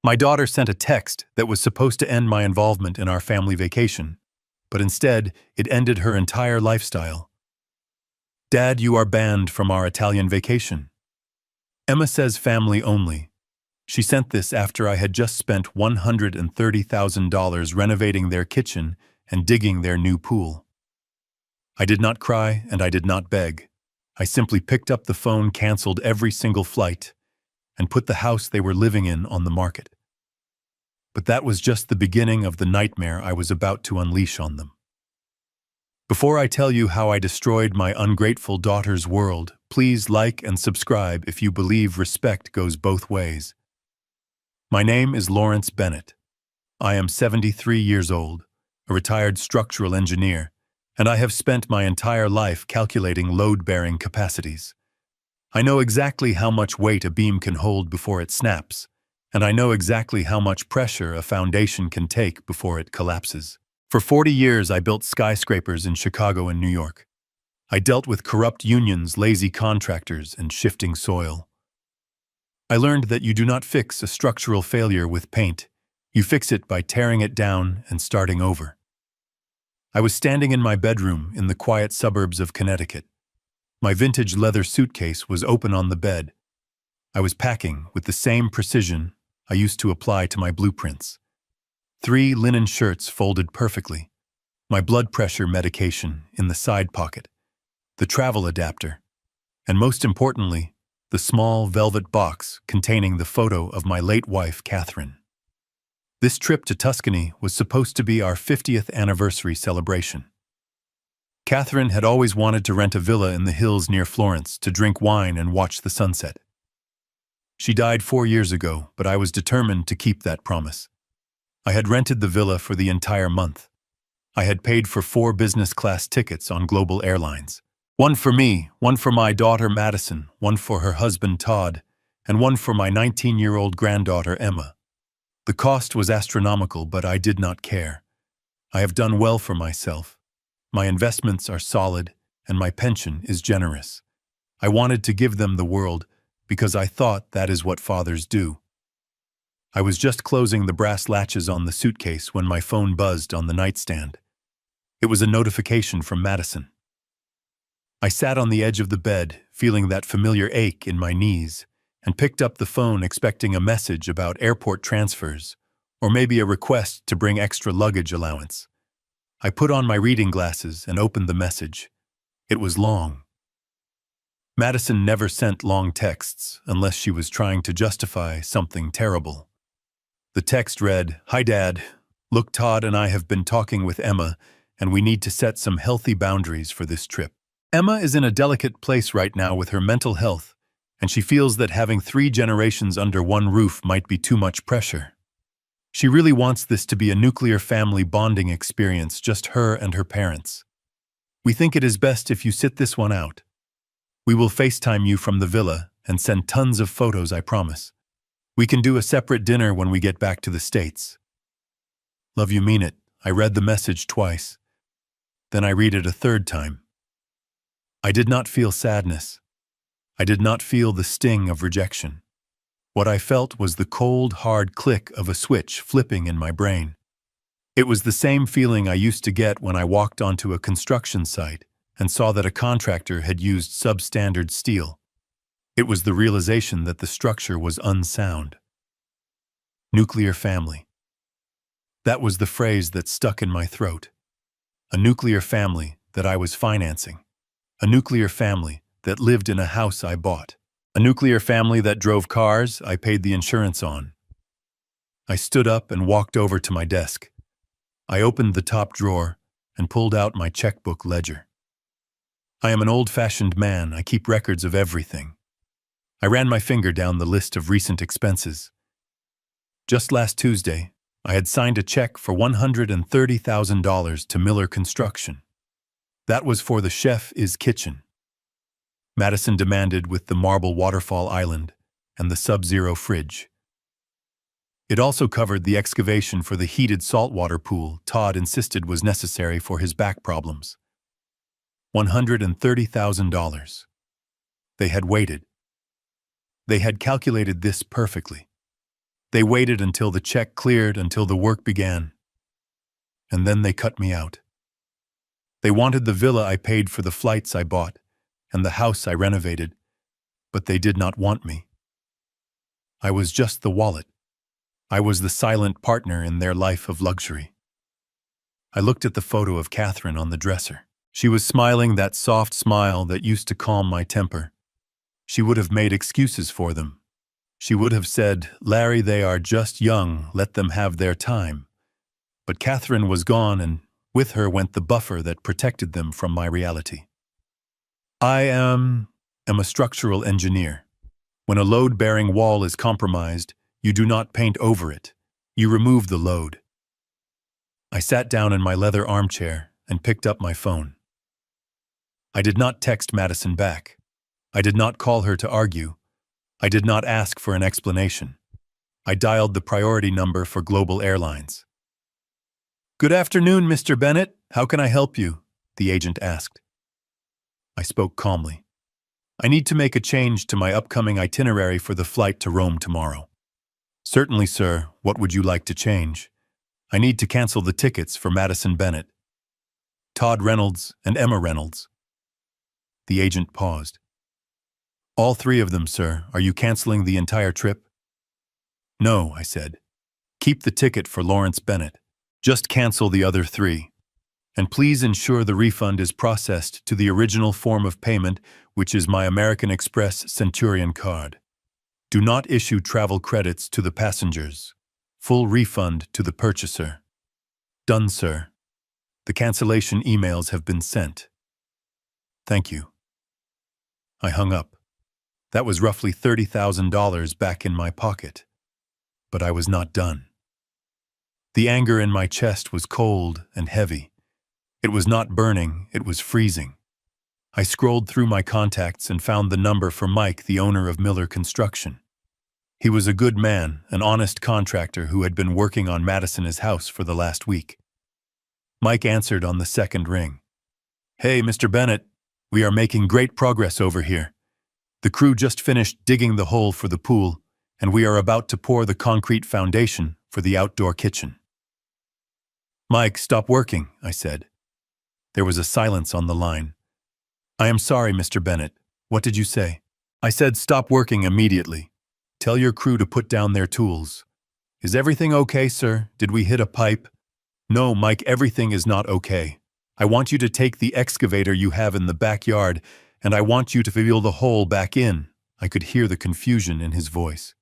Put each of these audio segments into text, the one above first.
My daughter sent a text that was supposed to end my involvement in our family vacation, but instead it ended her entire lifestyle. Dad, you are banned from our Italian vacation. Emma says family only. She sent this after I had just spent $130,000 renovating their kitchen and digging their new pool. I did not cry and I did not beg. I simply picked up the phone, canceled every single flight, and put the house they were living in on the market. But that was just the beginning of the nightmare I was about to unleash on them. Before I tell you how I destroyed my ungrateful daughter's world, please like and subscribe if you believe respect goes both ways. My name is Lawrence Bennett. I am 73 years old, a retired structural engineer, and I have spent my entire life calculating load-bearing capacities. I know exactly how much weight a beam can hold before it snaps, and I know exactly how much pressure a foundation can take before it collapses. For 40 years, I built skyscrapers in Chicago and New York. I dealt with corrupt unions, lazy contractors, and shifting soil. I learned that you do not fix a structural failure with paint. You fix it by tearing it down and starting over. I was standing in my bedroom in the quiet suburbs of Connecticut. My vintage leather suitcase was open on the bed. I was packing with the same precision I used to apply to my blueprints. 3 linen shirts folded perfectly, my blood pressure medication in the side pocket, the travel adapter, and most importantly, the small velvet box containing the photo of my late wife, Catherine. This trip to Tuscany was supposed to be our 50th anniversary celebration. Catherine had always wanted to rent a villa in the hills near Florence to drink wine and watch the sunset. She died 4 years ago, but I was determined to keep that promise. I had rented the villa for the entire month. I had paid for 4 business-class tickets on Global Airlines. 1 for me, 1 for my daughter Madison, 1 for her husband Todd, and 1 for my 19-year-old granddaughter Emma. The cost was astronomical, but I did not care. I have done well for myself. My investments are solid, and my pension is generous. I wanted to give them the world because I thought that is what fathers do. I was just closing the brass latches on the suitcase when my phone buzzed on the nightstand. It was a notification from Madison. I sat on the edge of the bed, feeling that familiar ache in my knees, and picked up the phone expecting a message about airport transfers, or maybe a request to bring extra luggage allowance. I put on my reading glasses and opened the message. It was long. Madison never sent long texts unless she was trying to justify something terrible. The text read, "Hi Dad, look, Todd and I have been talking with Emma, and we need to set some healthy boundaries for this trip. Emma is in a delicate place right now with her mental health, and she feels that having 3 generations under one roof might be too much pressure. She really wants this to be a nuclear family bonding experience, just her and her parents. We think it is best if you sit this one out. We will FaceTime you from the villa and send tons of photos, I promise. We can do a separate dinner when we get back to the States. Love you, mean it." I read the message twice. Then I read it a 3rd time. I did not feel sadness. I did not feel the sting of rejection. What I felt was the cold, hard click of a switch flipping in my brain. It was the same feeling I used to get when I walked onto a construction site and saw that a contractor had used substandard steel. It was the realization that the structure was unsound. Nuclear family. That was the phrase that stuck in my throat. A nuclear family that I was financing. A nuclear family that lived in a house I bought. A nuclear family that drove cars I paid the insurance on. I stood up and walked over to my desk. I opened the top drawer and pulled out my checkbook ledger. I am an old-fashioned man. I keep records of everything. I ran my finger down the list of recent expenses. Just last Tuesday, I had signed a check for $130,000 to Miller Construction. That was for the chef-is kitchen Madison demanded with the marble waterfall island and the sub-zero fridge. It also covered the excavation for the heated saltwater pool Todd insisted was necessary for his back problems. $130,000. They had waited. They had calculated this perfectly. They waited until the check cleared, until the work began. And then they cut me out. They wanted the villa I paid for, the flights I bought, and the house I renovated, but they did not want me. I was just the wallet. I was the silent partner in their life of luxury. I looked at the photo of Catherine on the dresser. She was smiling that soft smile that used to calm my temper. She would have made excuses for them. She would have said, "Larry, they are just young, let them have their time." But Catherine was gone, and with her went the buffer that protected them from my reality. I am a structural engineer. When a load-bearing wall is compromised, you do not paint over it. You remove the load. I sat down in my leather armchair and picked up my phone. I did not text Madison back. I did not call her to argue. I did not ask for an explanation. I dialed the priority number for Global Airlines. "Good afternoon, Mr. Bennett. How can I help you?" the agent asked. I spoke calmly. "I need to make a change to my upcoming itinerary for the flight to Rome tomorrow." "Certainly, sir. What would you like to change?" "I need to cancel the tickets for Madison Bennett, Todd Reynolds, and Emma Reynolds." The agent paused. "All three of them, sir. Are you canceling the entire trip?" "No," I said. "Keep the ticket for Lawrence Bennett. Just cancel the other three. And please ensure the refund is processed to the original form of payment, which is my American Express Centurion card. Do not issue travel credits to the passengers. Full refund to the purchaser." "Done, sir. The cancellation emails have been sent." "Thank you." I hung up. That was roughly $30,000 back in my pocket. But I was not done. The anger in my chest was cold and heavy. It was not burning, it was freezing. I scrolled through my contacts and found the number for Mike, the owner of Miller Construction. He was a good man, an honest contractor who had been working on Madison's house for the last week. Mike answered on the second ring. "Hey, Mr. Bennett, we are making great progress over here. The crew just finished digging the hole for the pool, and we are about to pour the concrete foundation for the outdoor kitchen." "Mike, stop working," I said. There was a silence on the line. "I am sorry, Mr. Bennett. What did you say?" "I said stop working immediately. Tell your crew to put down their tools." "Is everything okay, sir? Did we hit a pipe?" "No, Mike, everything is not okay. I want you to take the excavator you have in the backyard, and I want you to fill the hole back in." I could hear the confusion in his voice.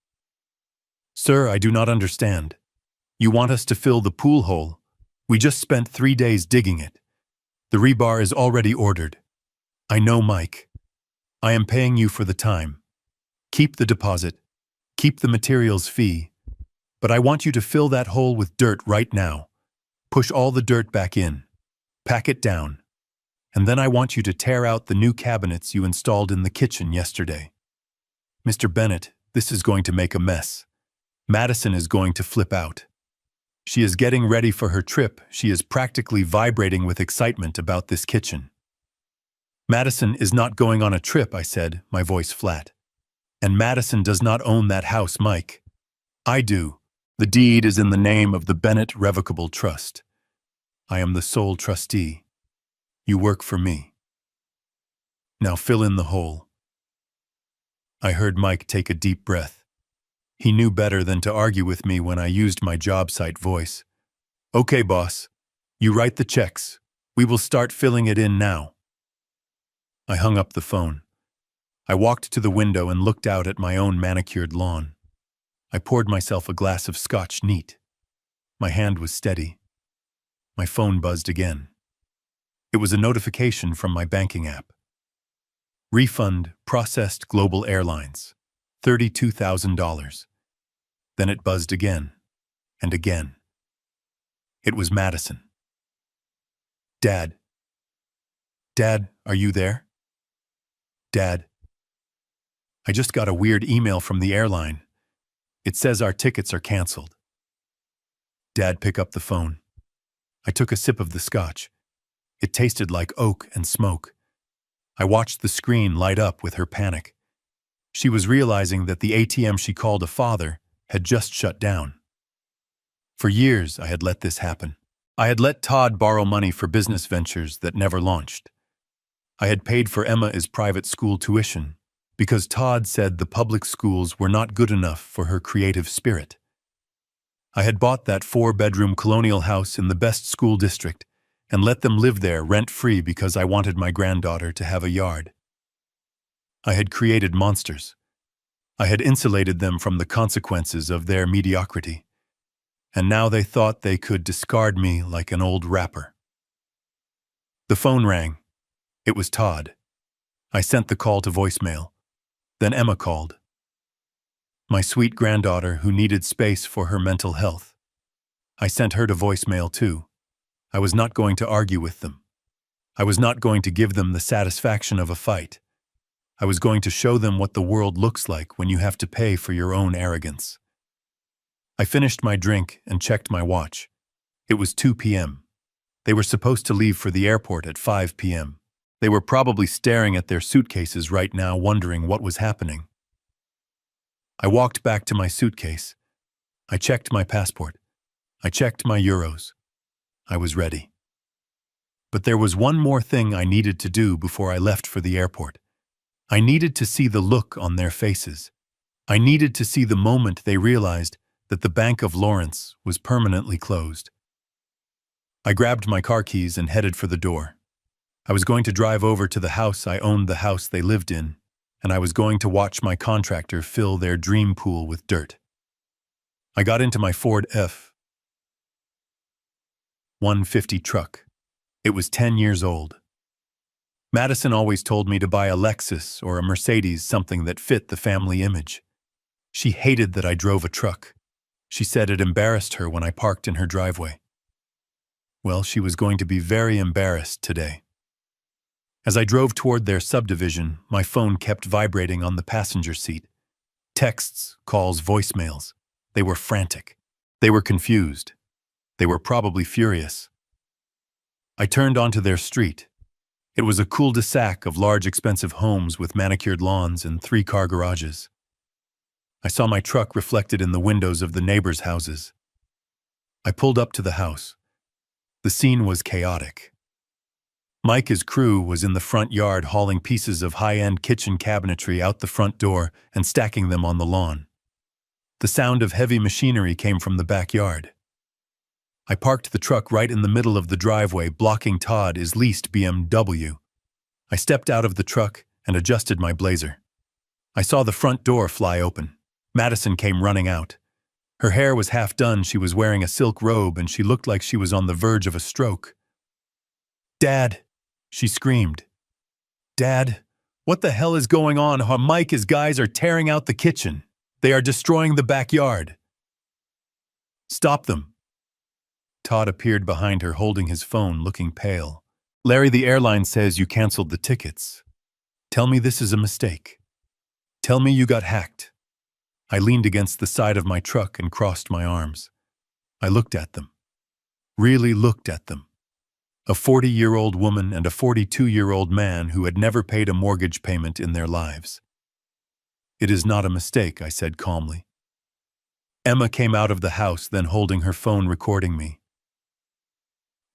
"Sir, I do not understand. You want us to fill the pool hole? We just spent 3 days digging it. The rebar is already ordered." "I know, Mike. I am paying you for the time. Keep the deposit. Keep the materials fee. But I want you to fill that hole with dirt right now. Push all the dirt back in. Pack it down. And then I want you to tear out the new cabinets you installed in the kitchen yesterday." "Mr. Bennett, this is going to make a mess. Madison is going to flip out. She is getting ready for her trip. She is practically vibrating with excitement about this kitchen." "Madison is not going on a trip," I said, my voice flat. "And Madison does not own that house, Mike. I do. The deed is in the name of the Bennett Revocable Trust. I am the sole trustee. You work for me. Now fill in the hole." I heard Mike take a deep breath. He knew better than to argue with me when I used my job site voice. "Okay, boss. You write the checks. We will start filling it in now." I hung up the phone. I walked to the window and looked out at my own manicured lawn. I poured myself a glass of Scotch neat. My hand was steady. My phone buzzed again. It was a notification from my banking app. Refund processed, Global Airlines. $32,000. Then it buzzed again, and again. It was Madison. "Dad. Dad, are you there? Dad. I just got a weird email from the airline. It says our tickets are canceled." "Dad, pick up the phone." I took a sip of the scotch. It tasted like oak and smoke. I watched the screen light up with her panic. She was realizing that the ATM she called a father had just shut down. For years, I had let this happen. I had let Todd borrow money for business ventures that never launched. I had paid for Emma's private school tuition because Todd said the public schools were not good enough for her creative spirit. I had bought that 4-bedroom colonial house in the best school district and let them live there rent-free because I wanted my granddaughter to have a yard. I had created monsters. I had insulated them from the consequences of their mediocrity. And now they thought they could discard me like an old rapper. The phone rang. It was Todd. I sent the call to voicemail. Then Emma called. My sweet granddaughter who needed space for her mental health. I sent her to voicemail too. I was not going to argue with them. I was not going to give them the satisfaction of a fight. I was going to show them what the world looks like when you have to pay for your own arrogance. I finished my drink and checked my watch. It was 2 p.m. They were supposed to leave for the airport at 5 p.m. They were probably staring at their suitcases right now, wondering what was happening. I walked back to my suitcase. I checked my passport. I checked my euros. I was ready. But there was one more thing I needed to do before I left for the airport. I needed to see the look on their faces. I needed to see the moment they realized that the Bank of Lawrence was permanently closed. I grabbed my car keys and headed for the door. I was going to drive over to the house I owned, the house they lived in, and I was going to watch my contractor fill their dream pool with dirt. I got into my Ford F-150 truck. It was 10 years old. Madison always told me to buy a Lexus or a Mercedes, something that fit the family image. She hated that I drove a truck. She said it embarrassed her when I parked in her driveway. Well, she was going to be very embarrassed today. As I drove toward their subdivision, my phone kept vibrating on the passenger seat. Texts, calls, voicemails. They were frantic. They were confused. They were probably furious. I turned onto their street. It was a cul-de-sac of large expensive homes with manicured lawns and 3-car garages. I saw my truck reflected in the windows of the neighbors' houses. I pulled up to the house. The scene was chaotic. Mike's crew was in the front yard hauling pieces of high-end kitchen cabinetry out the front door and stacking them on the lawn. The sound of heavy machinery came from the backyard. I parked the truck right in the middle of the driveway, blocking Todd's leased BMW. I stepped out of the truck and adjusted my blazer. I saw the front door fly open. Madison came running out. Her hair was half done, she was wearing a silk robe, and she looked like she was on the verge of a stroke. "Dad!" she screamed. "Dad, what the hell is going on? Mike's guys are tearing out the kitchen. They are destroying the backyard. Stop them." Todd appeared behind her, holding his phone, looking pale. "Larry, the airline says you canceled the tickets. Tell me this is a mistake. Tell me you got hacked." I leaned against the side of my truck and crossed my arms. I looked at them. Really looked at them. A 40-year-old woman and a 42-year-old man who had never paid a mortgage payment in their lives. "It is not a mistake," I said calmly. Emma came out of the house, then holding her phone, recording me.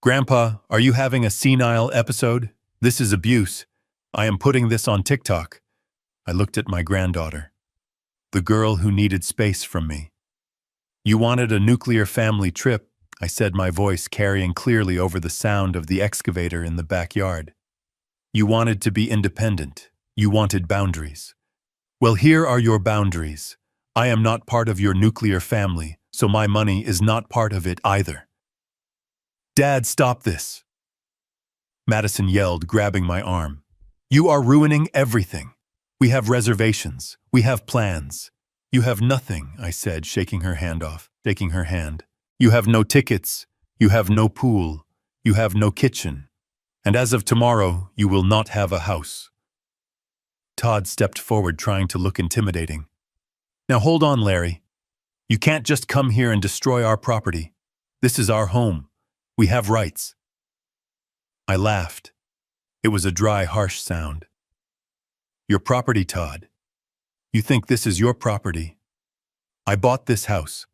"Grandpa, are you having a senile episode? This is abuse. I am putting this on TikTok." I looked at my granddaughter, the girl who needed space from me. "You wanted a nuclear family trip," I said, my voice carrying clearly over the sound of the excavator in the backyard. "You wanted to be independent. You wanted boundaries. Well, here are your boundaries. I am not part of your nuclear family, so my money is not part of it either." "Dad, stop this!" Madison yelled, grabbing my arm. "You are ruining everything. We have reservations. We have plans. You have nothing," I said, shaking her hand. "You have no tickets. You have no pool. You have no kitchen. And as of tomorrow, you will not have a house." Todd stepped forward, trying to look intimidating. "Now hold on, Larry. You can't just come here and destroy our property. This is our home. We have rights." I laughed. It was a dry, harsh sound. "Your property, Todd. You think this is your property?" I bought this house.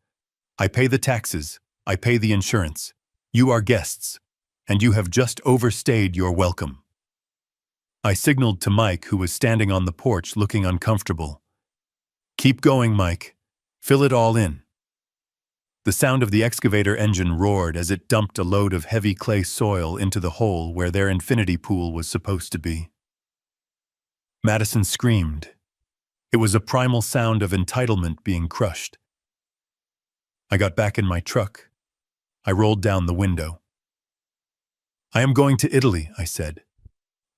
I pay the taxes. I pay the insurance. You are guests, and you have just overstayed your welcome. I signaled to Mike, who was standing on the porch looking uncomfortable. Keep going, Mike. Fill it all in. The sound of the excavator engine roared as it dumped a load of heavy clay soil into the hole where their infinity pool was supposed to be. Madison screamed. It was a primal sound of entitlement being crushed. I got back in my truck. I rolled down the window. I am going to Italy, I said.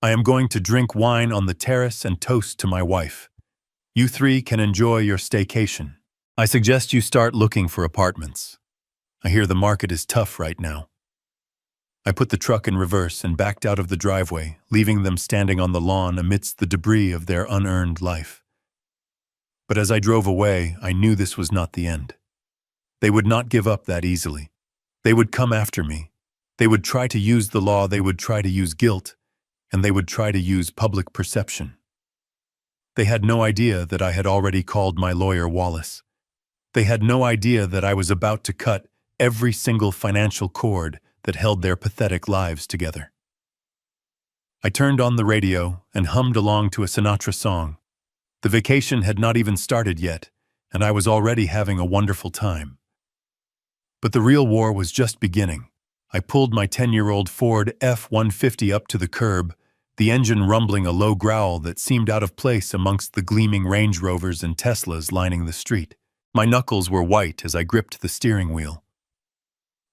I am going to drink wine on the terrace and toast to my wife. You three can enjoy your staycation. I suggest you start looking for apartments. I hear the market is tough right now. I put the truck in reverse and backed out of the driveway, leaving them standing on the lawn amidst the debris of their unearned life. But as I drove away, I knew this was not the end. They would not give up that easily. They would come after me. They would try to use the law, they would try to use guilt, and they would try to use public perception. They had no idea that I had already called my lawyer Wallace. They had no idea that I was about to cut every single financial cord that held their pathetic lives together. I turned on the radio and hummed along to a Sinatra song. The vacation had not even started yet, and I was already having a wonderful time. But the real war was just beginning. I pulled my 10-year-old Ford F-150 up to the curb, the engine rumbling a low growl that seemed out of place amongst the gleaming Range Rovers and Teslas lining the street. My knuckles were white as I gripped the steering wheel.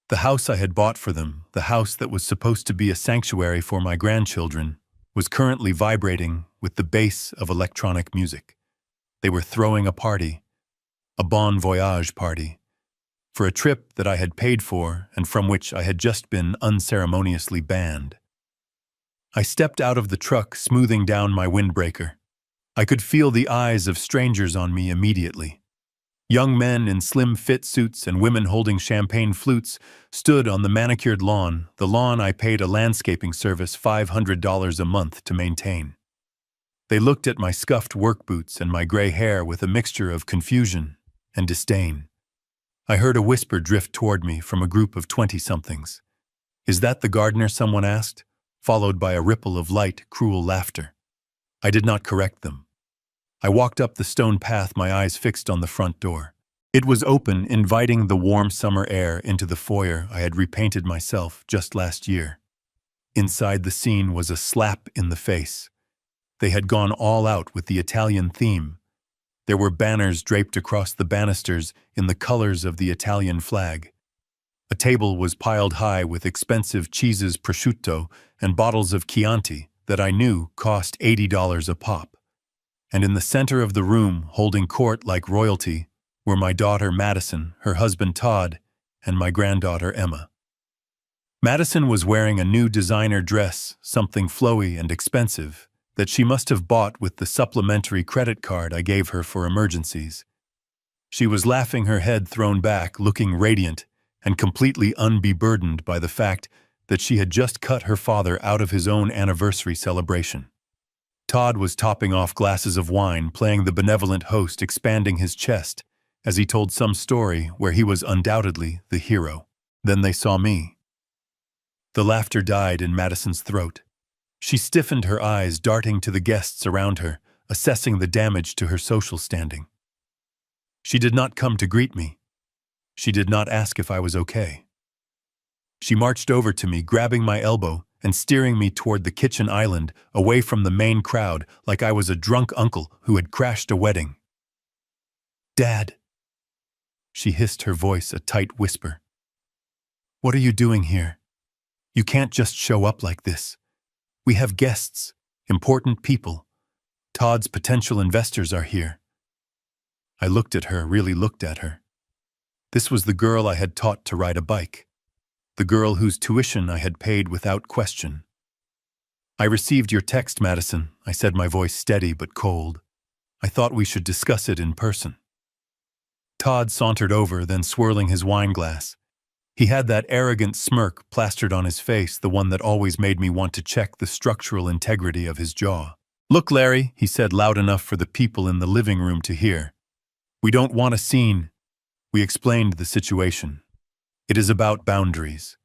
The house I had bought for them, the house that was supposed to be a sanctuary for my grandchildren, was currently vibrating with the bass of electronic music. They were throwing a party, a bon voyage party, for a trip that I had paid for and from which I had just been unceremoniously banned. I stepped out of the truck, smoothing down my windbreaker. I could feel the eyes of strangers on me immediately. Young men in slim-fit suits and women holding champagne flutes stood on the manicured lawn, the lawn I paid a landscaping service $500 a month to maintain. They looked at my scuffed work boots and my gray hair with a mixture of confusion and disdain. I heard a whisper drift toward me from a group of 20-somethings. "Is that the gardener?" someone asked, followed by a ripple of light, cruel laughter. I did not correct them. I walked up the stone path, my eyes fixed on the front door. It was open, inviting the warm summer air into the foyer I had repainted myself just last year. Inside, the scene was a slap in the face. They had gone all out with the Italian theme. There were banners draped across the banisters in the colors of the Italian flag. A table was piled high with expensive cheeses, prosciutto, and bottles of Chianti that I knew cost $80 a pop. And in the center of the room, holding court like royalty, were my daughter Madison, her husband Todd, and my granddaughter Emma. Madison was wearing a new designer dress, something flowy and expensive, that she must have bought with the supplementary credit card I gave her for emergencies. She was laughing, her head thrown back, looking radiant, and completely unburdened by the fact that she had just cut her father out of his own anniversary celebration. Todd was topping off glasses of wine, playing the benevolent host, expanding his chest as he told some story where he was undoubtedly the hero. Then they saw me. The laughter died in Madison's throat. She stiffened, her eyes darting to the guests around her, assessing the damage to her social standing. She did not come to greet me. She did not ask if I was okay. She marched over to me, grabbing my elbow and steering me toward the kitchen island, away from the main crowd, like I was a drunk uncle who had crashed a wedding. "Dad," she hissed, her voice a tight whisper. "What are you doing here? You can't just show up like this. We have guests, important people. Todd's potential investors are here." I looked at her, really looked at her. This was the girl I had taught to ride a bike. The girl whose tuition I had paid without question. "I received your text, Madison," I said, my voice steady but cold. "I thought we should discuss it in person." Todd sauntered over, then swirling his wine glass. He had that arrogant smirk plastered on his face, the one that always made me want to check the structural integrity of his jaw. "Look, Larry," he said loud enough for the people in the living room to hear. "We don't want a scene. We explained the situation. It is about boundaries.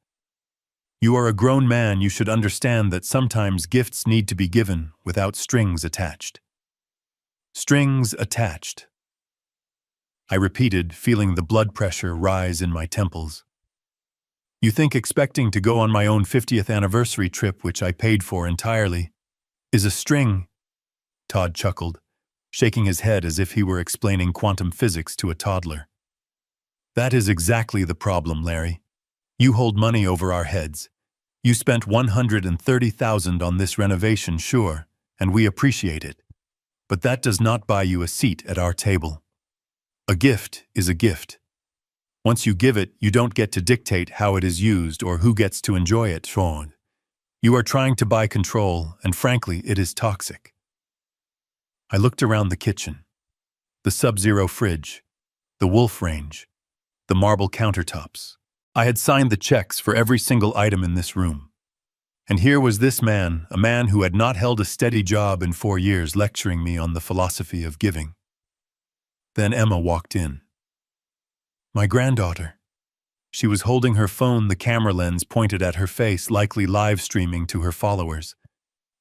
You are a grown man, you should understand that sometimes gifts need to be given without strings attached. Strings attached. I repeated, feeling the blood pressure rise in my temples. You think expecting to go on my own 50th anniversary trip, which I paid for entirely, is a string? Todd chuckled, shaking his head as if he were explaining quantum physics to a toddler. That is exactly the problem, Larry. You hold money over our heads. You spent $130,000 on this renovation, sure, and we appreciate it. But that does not buy you a seat at our table. A gift is a gift. Once you give it, you don't get to dictate how it is used or who gets to enjoy it, Sean. You are trying to buy control, and frankly, it is toxic. I looked around the kitchen. The Sub-Zero fridge, the Wolf range, the marble countertops. I had signed the checks for every single item in this room. And here was this man, a man who had not held a steady job in 4 years, lecturing me on the philosophy of giving. Then Emma walked in. My granddaughter. She was holding her phone, the camera lens pointed at her face, likely live streaming to her followers.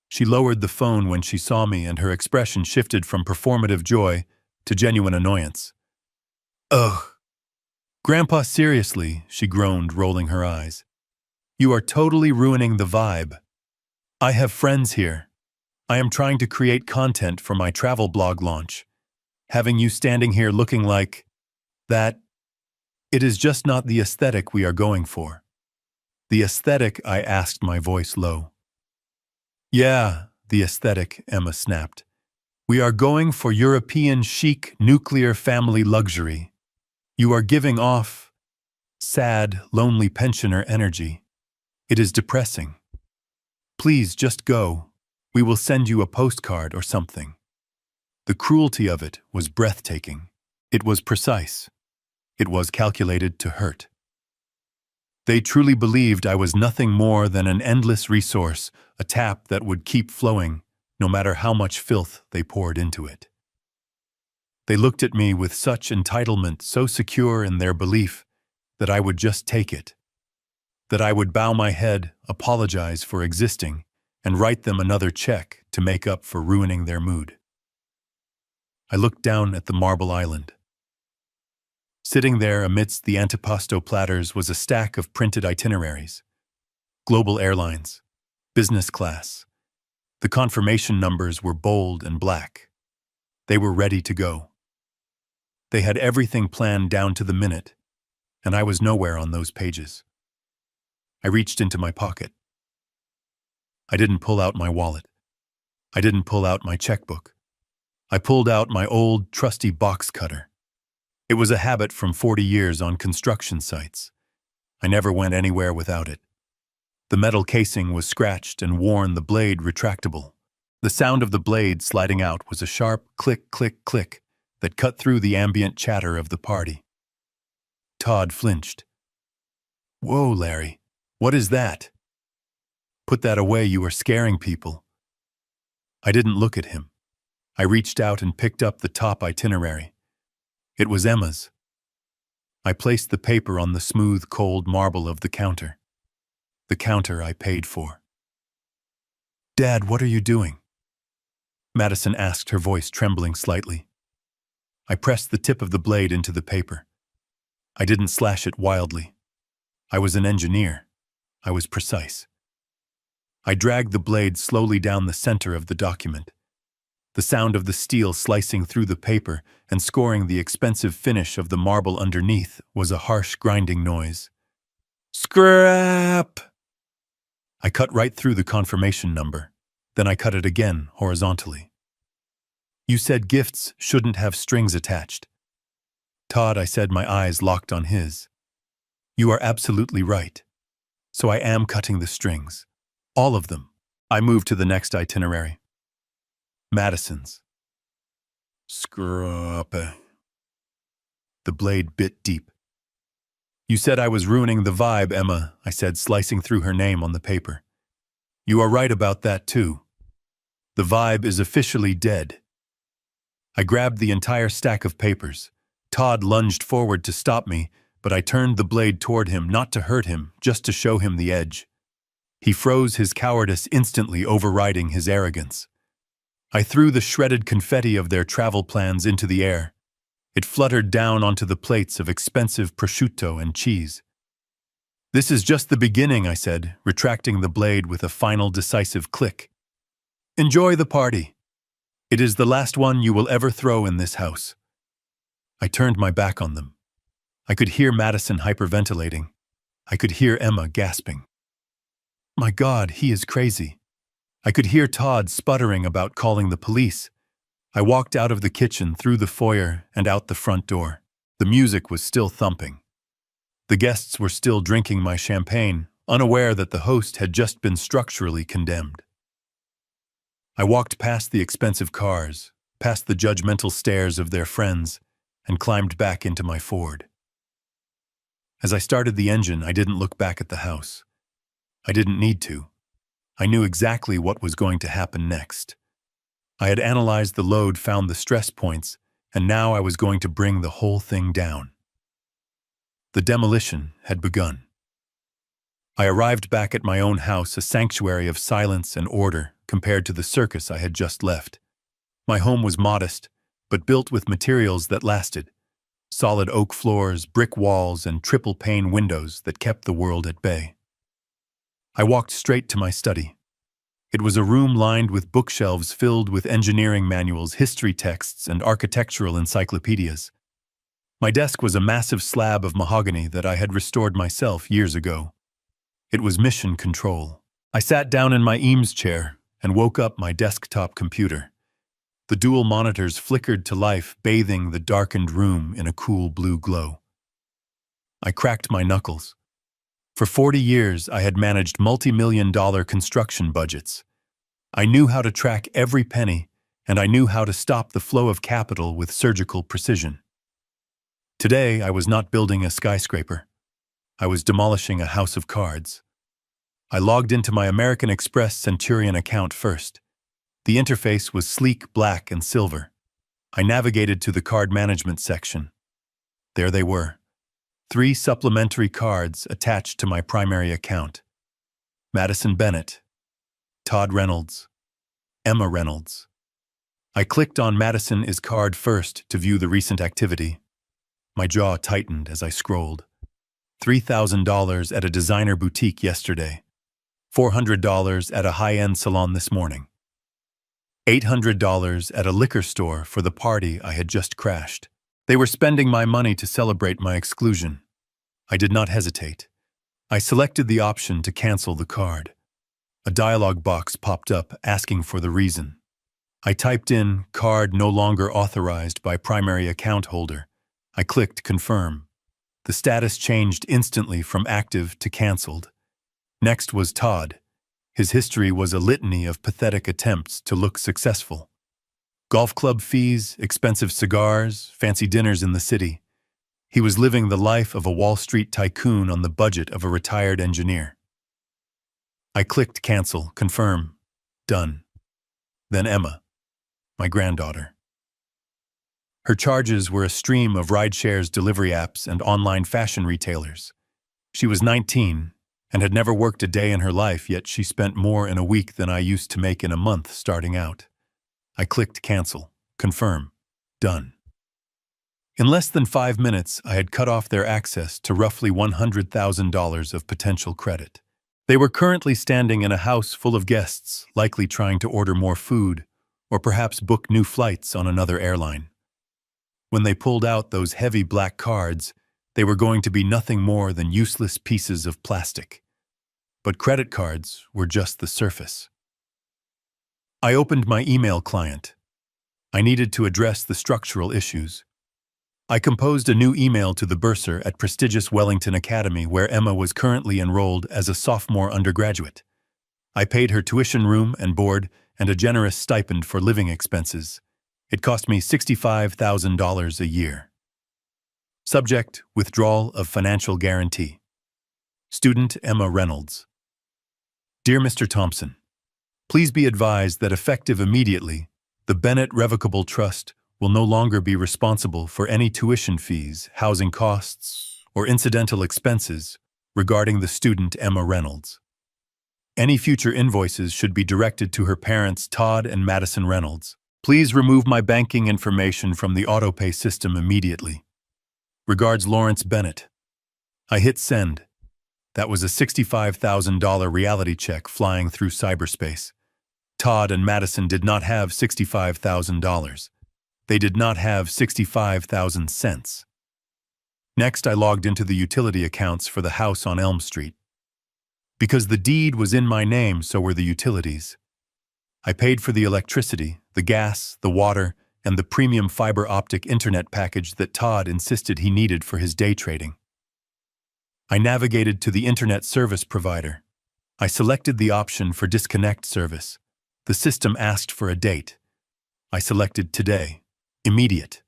She lowered the phone when she saw me, and her expression shifted from performative joy to genuine annoyance. Ugh. Grandpa, seriously, she groaned, rolling her eyes. You are totally ruining the vibe. I have friends here. I am trying to create content for my travel blog launch. Having you standing here looking like that, it is just not the aesthetic we are going for. The aesthetic, I asked, my voice low. Yeah, the aesthetic, Emma snapped. We are going for European chic nuclear family luxury. You are giving off sad, lonely pensioner energy. It is depressing. Please just go. We will send you a postcard or something. The cruelty of it was breathtaking. It was precise. It was calculated to hurt. They truly believed I was nothing more than an endless resource, a tap that would keep flowing, no matter how much filth they poured into it. They looked at me with such entitlement, so secure in their belief that I would just take it, that I would bow my head, apologize for existing, and write them another check to make up for ruining their mood. I looked down at the marble island. Sitting there amidst the antipasto platters was a stack of printed itineraries. Global Airlines, business class. The confirmation numbers were bold and black. They were ready to go. They had everything planned down to the minute, and I was nowhere on those pages. I reached into my pocket. I didn't pull out my wallet. I didn't pull out my checkbook. I pulled out my old, trusty box cutter. It was a habit from 40 years on construction sites. I never went anywhere without it. The metal casing was scratched and worn, the blade retractable. The sound of the blade sliding out was a sharp click, click, click that cut through the ambient chatter of the party. Todd flinched. Whoa, Larry, what is that? Put that away, you are scaring people. I didn't look at him. I reached out and picked up the top itinerary. It was Emma's. I placed the paper on the smooth, cold marble of the counter I paid for. Dad, what are you doing? Madison asked, her voice trembling slightly. I pressed the tip of the blade into the paper. I didn't slash it wildly. I was an engineer. I was precise. I dragged the blade slowly down the center of the document. The sound of the steel slicing through the paper and scoring the expensive finish of the marble underneath was a harsh grinding noise. Scrap! I cut right through the confirmation number. Then I cut it again, horizontally. You said gifts shouldn't have strings attached. Todd, I said, my eyes locked on his. You are absolutely right. So I am cutting the strings. All of them. I moved to the next itinerary. Madison's. Scrap. The blade bit deep. You said I was ruining the vibe, Emma, I said, slicing through her name on the paper. You are right about that, too. The vibe is officially dead. I grabbed the entire stack of papers, Todd lunged forward to stop me, but I turned the blade toward him, not to hurt him, just to show him the edge. He froze, his cowardice instantly overriding his arrogance. I threw the shredded confetti of their travel plans into the air. It fluttered down onto the plates of expensive prosciutto and cheese. "This is just the beginning," I said, retracting the blade with a final decisive click. "Enjoy the party. It is the last one you will ever throw in this house." I turned my back on them. I could hear Madison hyperventilating. I could hear Emma gasping. "My God, he is crazy." I could hear Todd sputtering about calling the police. I walked out of the kitchen, through the foyer, and out the front door. The music was still thumping. The guests were still drinking my champagne, unaware that the host had just been structurally condemned. I walked past the expensive cars, past the judgmental stares of their friends, and climbed back into my Ford. As I started the engine, I didn't look back at the house. I didn't need to. I knew exactly what was going to happen next. I had analyzed the load, found the stress points, and now I was going to bring the whole thing down. The demolition had begun. I arrived back at my own house, a sanctuary of silence and order compared to the circus I had just left. My home was modest, but built with materials that lasted. Solid oak floors, brick walls, and triple-pane windows that kept the world at bay. I walked straight to my study. It was a room lined with bookshelves filled with engineering manuals, history texts, and architectural encyclopedias. My desk was a massive slab of mahogany that I had restored myself years ago. It was mission control. I sat down in my Eames chair and woke up my desktop computer. The dual monitors flickered to life, bathing the darkened room in a cool blue glow. I cracked my knuckles. For 40 years, I had managed multi-million-dollar construction budgets. I knew how to track every penny, and I knew how to stop the flow of capital with surgical precision. Today, I was not building a skyscraper. I was demolishing a house of cards. I logged into my American Express Centurion account first. The interface was sleek, black, and silver. I navigated to the card management section. There they were. 3 supplementary cards attached to my primary account. Madison Bennett, Todd Reynolds, Emma Reynolds. I clicked on Madison is card first to view the recent activity. My jaw tightened as I scrolled. $3,000 at a designer boutique yesterday. $400 at a high-end salon this morning. $800 at a liquor store for the party I had just crashed. They were spending my money to celebrate my exclusion. I did not hesitate. I selected the option to cancel the card. A dialog box popped up asking for the reason. I typed in, "Card no longer authorized by primary account holder." I clicked confirm. The status changed instantly from active to canceled. Next was Todd. His history was a litany of pathetic attempts to look successful. Golf club fees, expensive cigars, fancy dinners in the city. He was living the life of a Wall Street tycoon on the budget of a retired engineer. I clicked cancel, confirm, done. Then Emma, my granddaughter. Her charges were a stream of rideshares, delivery apps, and online fashion retailers. She was 19 and had never worked a day in her life, yet she spent more in a week than I used to make in a month starting out. I clicked cancel, confirm, done. In less than 5 minutes, I had cut off their access to roughly $100,000 of potential credit. They were currently standing in a house full of guests, likely trying to order more food, or perhaps book new flights on another airline. When they pulled out those heavy black cards, they were going to be nothing more than useless pieces of plastic. But credit cards were just the surface. I opened my email client. I needed to address the structural issues. I composed a new email to the bursar at prestigious Wellington Academy, where Emma was currently enrolled as a sophomore undergraduate. I paid her tuition, room and board, and a generous stipend for living expenses. It cost me $65,000 a year. Subject: withdrawal of financial guarantee. Student Emma Reynolds. Dear Mr. Thompson, please be advised that effective immediately, the Bennett Revocable Trust will no longer be responsible for any tuition fees, housing costs, or incidental expenses regarding the student Emma Reynolds. Any future invoices should be directed to her parents, Todd and Madison Reynolds. Please remove my banking information from the autopay system immediately. Regards, Lawrence Bennett. I hit send. That was a $65,000 reality check flying through cyberspace. Todd and Madison did not have $65,000. They did not have 65,000 cents. Next, I logged into the utility accounts for the house on Elm Street. Because the deed was in my name, so were the utilities. I paid for the electricity, the gas, the water, and the premium fiber optic internet package that Todd insisted he needed for his day trading. I navigated to the internet service provider. I selected the option for disconnect service. The system asked for a date. I selected today, immediate.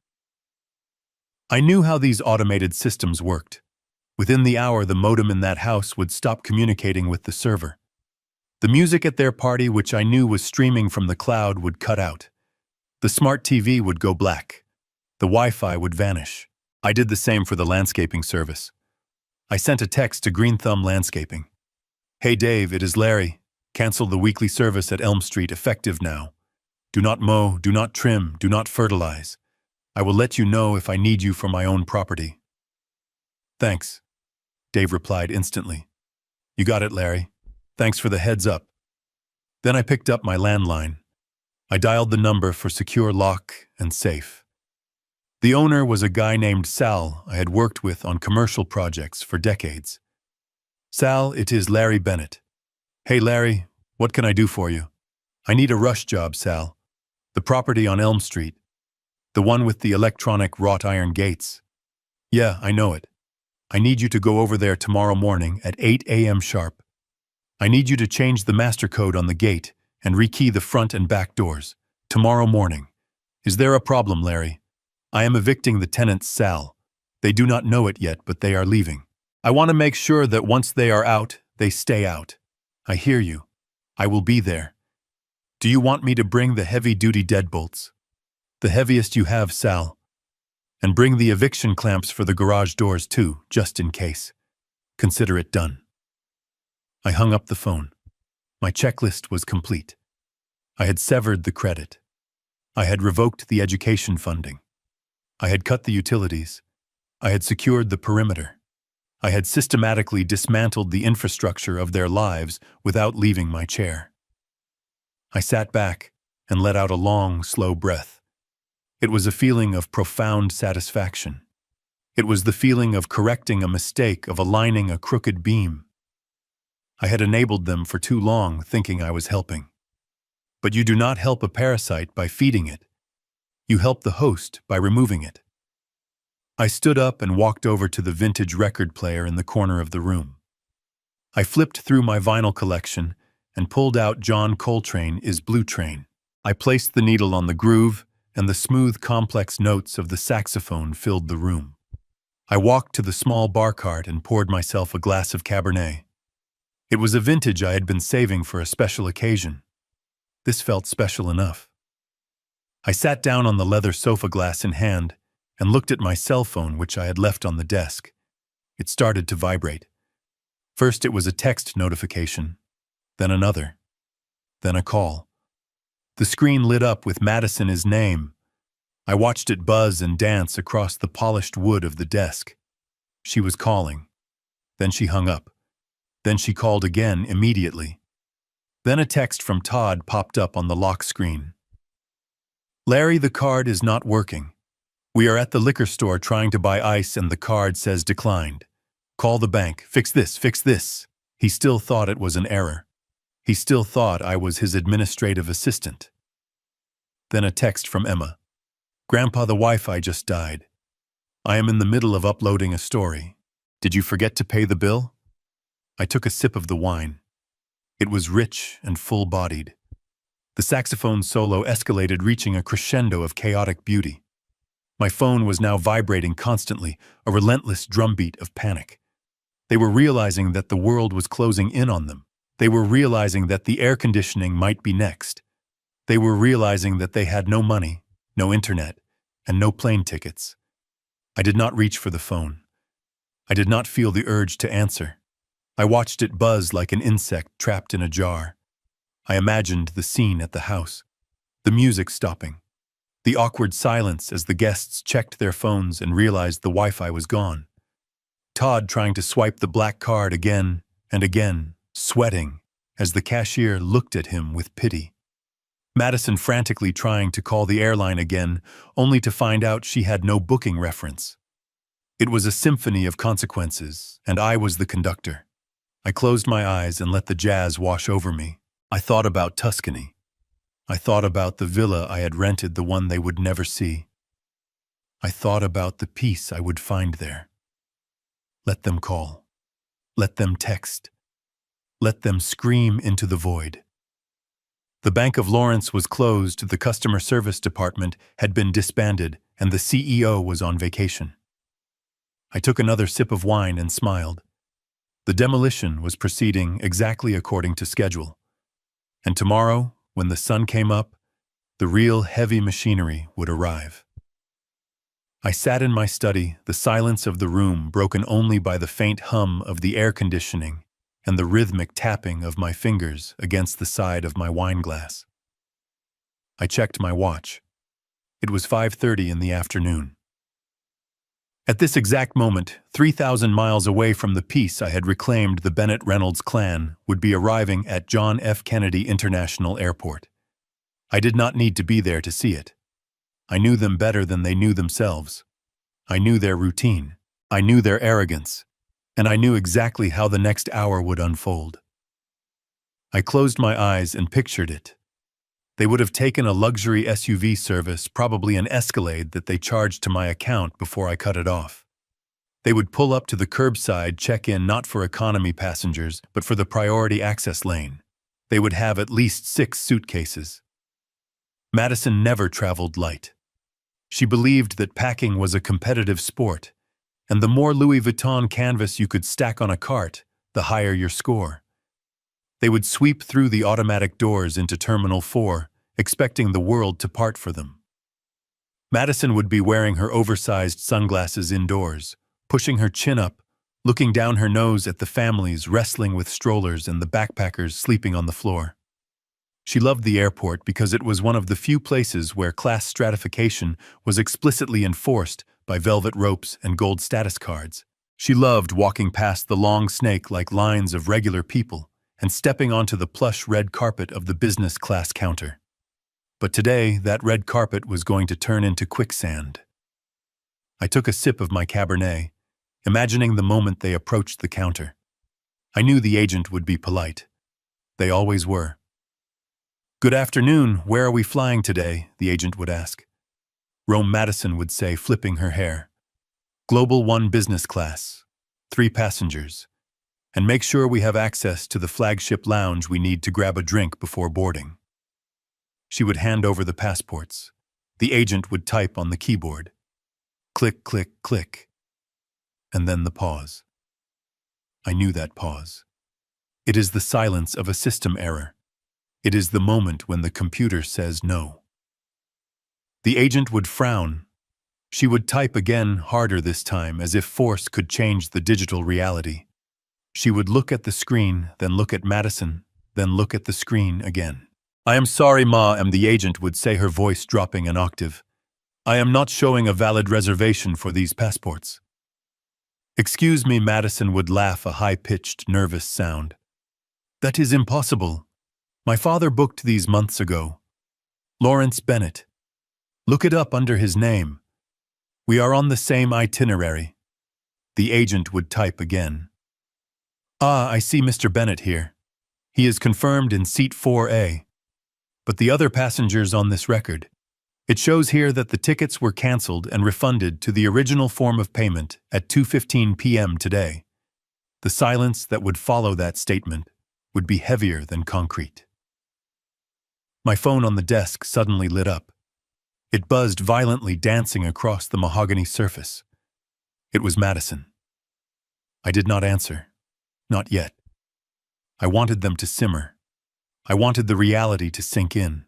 I knew how these automated systems worked. Within the hour, the modem in that house would stop communicating with the server. The music at their party, which I knew was streaming from the cloud, would cut out. The smart TV would go black. The Wi-Fi would vanish. I did the same for the landscaping service. I sent a text to Green Thumb Landscaping. Hey Dave, it is Larry. Cancel the weekly service at Elm Street effective now. Do not mow, do not trim, do not fertilize. I will let you know if I need you for my own property. Thanks, Dave replied instantly. You got it, Larry. Thanks for the heads up. Then I picked up my landline. I dialed the number for secure lock and safe. The owner was a guy named Sal I had worked with on commercial projects for decades. Sal, it is Larry Bennett. Hey Larry, what can I do for you? I need a rush job, Sal. The property on Elm Street. The one with the electronic wrought iron gates. Yeah, I know it. I need you to go over there tomorrow morning at 8 a.m. sharp. I need you to change the master code on the gate and rekey the front and back doors. Tomorrow morning. Is there a problem, Larry? I am evicting the tenants, Sal. They do not know it yet, but they are leaving. I want to make sure that once they are out, they stay out. I hear you. I will be there. Do you want me to bring the heavy-duty deadbolts? The heaviest you have, Sal. And bring the eviction clamps for the garage doors too, just in case. Consider it done. I hung up the phone. My checklist was complete. I had severed the credit. I had revoked the education funding. I had cut the utilities. I had secured the perimeter. I had systematically dismantled the infrastructure of their lives without leaving my chair. I sat back and let out a long, slow breath. It was a feeling of profound satisfaction. It was the feeling of correcting a mistake, of aligning a crooked beam. I had enabled them for too long, thinking I was helping. But you do not help a parasite by feeding it. You help the host by removing it. I stood up and walked over to the vintage record player in the corner of the room. I flipped through my vinyl collection and pulled out John Coltrane Is Blue Train. I placed the needle on the groove, and the smooth, complex notes of the saxophone filled the room. I walked to the small bar cart and poured myself a glass of Cabernet. It was a vintage I had been saving for a special occasion. This felt special enough. I sat down on the leather sofa, glass in hand, and looked at my cell phone, which I had left on the desk. It started to vibrate. First it was a text notification, then another, then a call. The screen lit up with Madison's name. I watched it buzz and dance across the polished wood of the desk. She was calling. Then she hung up. Then she called again immediately. Then a text from Todd popped up on the lock screen. Larry, the card is not working. We are at the liquor store trying to buy ice and the card says declined. Call the bank. Fix this, fix this. He still thought it was an error. He still thought I was his administrative assistant. Then a text from Emma. Grandpa, the Wi-Fi just died. I am in the middle of uploading a story. Did you forget to pay the bill? I took a sip of the wine. It was rich and full-bodied. The saxophone solo escalated, reaching a crescendo of chaotic beauty. My phone was now vibrating constantly, a relentless drumbeat of panic. They were realizing that the world was closing in on them. They were realizing that the air conditioning might be next. They were realizing that they had no money, no internet, and no plane tickets. I did not reach for the phone. I did not feel the urge to answer. I watched it buzz like an insect trapped in a jar. I imagined the scene at the house, the music stopping, the awkward silence as the guests checked their phones and realized the Wi-Fi was gone. Todd trying to swipe the black card again and again, sweating, as the cashier looked at him with pity. Madison frantically trying to call the airline again, only to find out she had no booking reference. It was a symphony of consequences, and I was the conductor. I closed my eyes and let the jazz wash over me. I thought about Tuscany. I thought about the villa I had rented, the one they would never see. I thought about the peace I would find there. Let them call. Let them text. Let them scream into the void. The Bank of Lawrence was closed, the customer service department had been disbanded, and the CEO was on vacation. I took another sip of wine and smiled. The demolition was proceeding exactly according to schedule. And tomorrow, when the sun came up, the real heavy machinery would arrive. I sat in my study, the silence of the room broken only by the faint hum of the air conditioning and the rhythmic tapping of my fingers against the side of my wine glass. I checked my watch. It was 5:30 in the afternoon. At this exact moment, 3,000 miles away from the peace I had reclaimed, the Bennett Reynolds clan would be arriving at John F. Kennedy International Airport. I did not need to be there to see it. I knew them better than they knew themselves. I knew their routine. I knew their arrogance. And I knew exactly how the next hour would unfold. I closed my eyes and pictured it. They would have taken a luxury SUV service, probably an Escalade that they charged to my account before I cut it off. They would pull up to the curbside check-in not for economy passengers, but for the priority access lane. They would have at least 6 suitcases. Madison never traveled light. She believed that packing was a competitive sport, and the more Louis Vuitton canvas you could stack on a cart, the higher your score. They would sweep through the automatic doors into Terminal 4, expecting the world to part for them. Madison would be wearing her oversized sunglasses indoors, pushing her chin up, looking down her nose at the families wrestling with strollers and the backpackers sleeping on the floor. She loved the airport because it was one of the few places where class stratification was explicitly enforced by velvet ropes and gold status cards. She loved walking past the long snake-like lines of regular people and stepping onto the plush red carpet of the business class counter. But today, that red carpet was going to turn into quicksand. I took a sip of my Cabernet, imagining the moment they approached the counter. I knew the agent would be polite. They always were. "Good afternoon, where are we flying today?" the agent would ask. Rome Madison would say, flipping her hair. "Global 1 business class, 3 passengers. And make sure we have access to the flagship lounge we need to grab a drink before boarding." She would hand over the passports. The agent would type on the keyboard. Click, click, click. And then the pause. I knew that pause. It is the silence of a system error. It is the moment when the computer says no. The agent would frown. She would type again, harder this time, as if force could change the digital reality. She would look at the screen, then look at Madison, then look at the screen again. "I am sorry, Ma," the agent would say, her voice dropping an octave. "I am not showing a valid reservation for these passports." "Excuse me," Madison would laugh, a high-pitched, nervous sound. "That is impossible. My father booked these months ago. Lawrence Bennett. Look it up under his name. We are on the same itinerary." The agent would type again. "Ah, I see Mr. Bennett here. He is confirmed in seat 4A. But the other passengers on this record. It shows here that the tickets were canceled and refunded to the original form of payment at 2:15 p.m. today." The silence that would follow that statement would be heavier than concrete. My phone on the desk suddenly lit up. It buzzed violently, dancing across the mahogany surface. It was Madison. I did not answer. Not yet. I wanted them to simmer. I wanted the reality to sink in.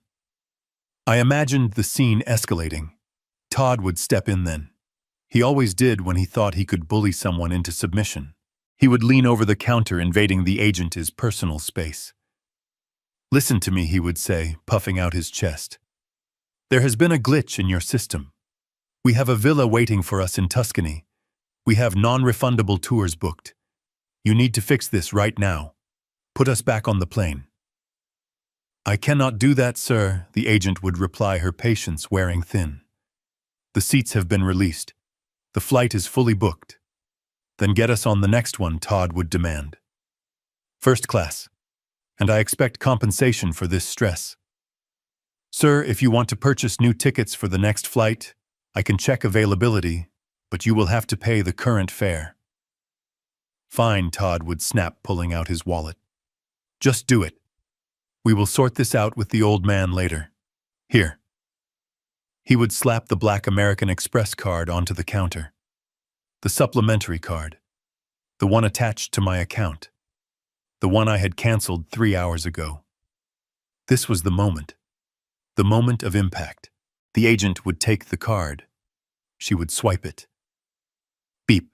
I imagined the scene escalating. Todd would step in then. He always did when he thought he could bully someone into submission. He would lean over the counter, invading the agent's personal space. "Listen to me," he would say, puffing out his chest. "There has been a glitch in your system. We have a villa waiting for us in Tuscany. We have non-refundable tours booked. You need to fix this right now. Put us back on the plane." "I cannot do that, sir," the agent would reply, her patience wearing thin. "The seats have been released. The flight is fully booked." "Then get us on the next one," Todd would demand. "First class. And I expect compensation for this stress." "Sir, if you want to purchase new tickets for the next flight, I can check availability, but you will have to pay the current fare." "Fine," Todd would snap, pulling out his wallet. "Just do it. We will sort this out with the old man later. Here." He would slap the black American Express card onto the counter. The supplementary card. The one attached to my account. The one I had canceled 3 hours ago. This was the moment. The moment of impact. The agent would take the card. She would swipe it. Beep.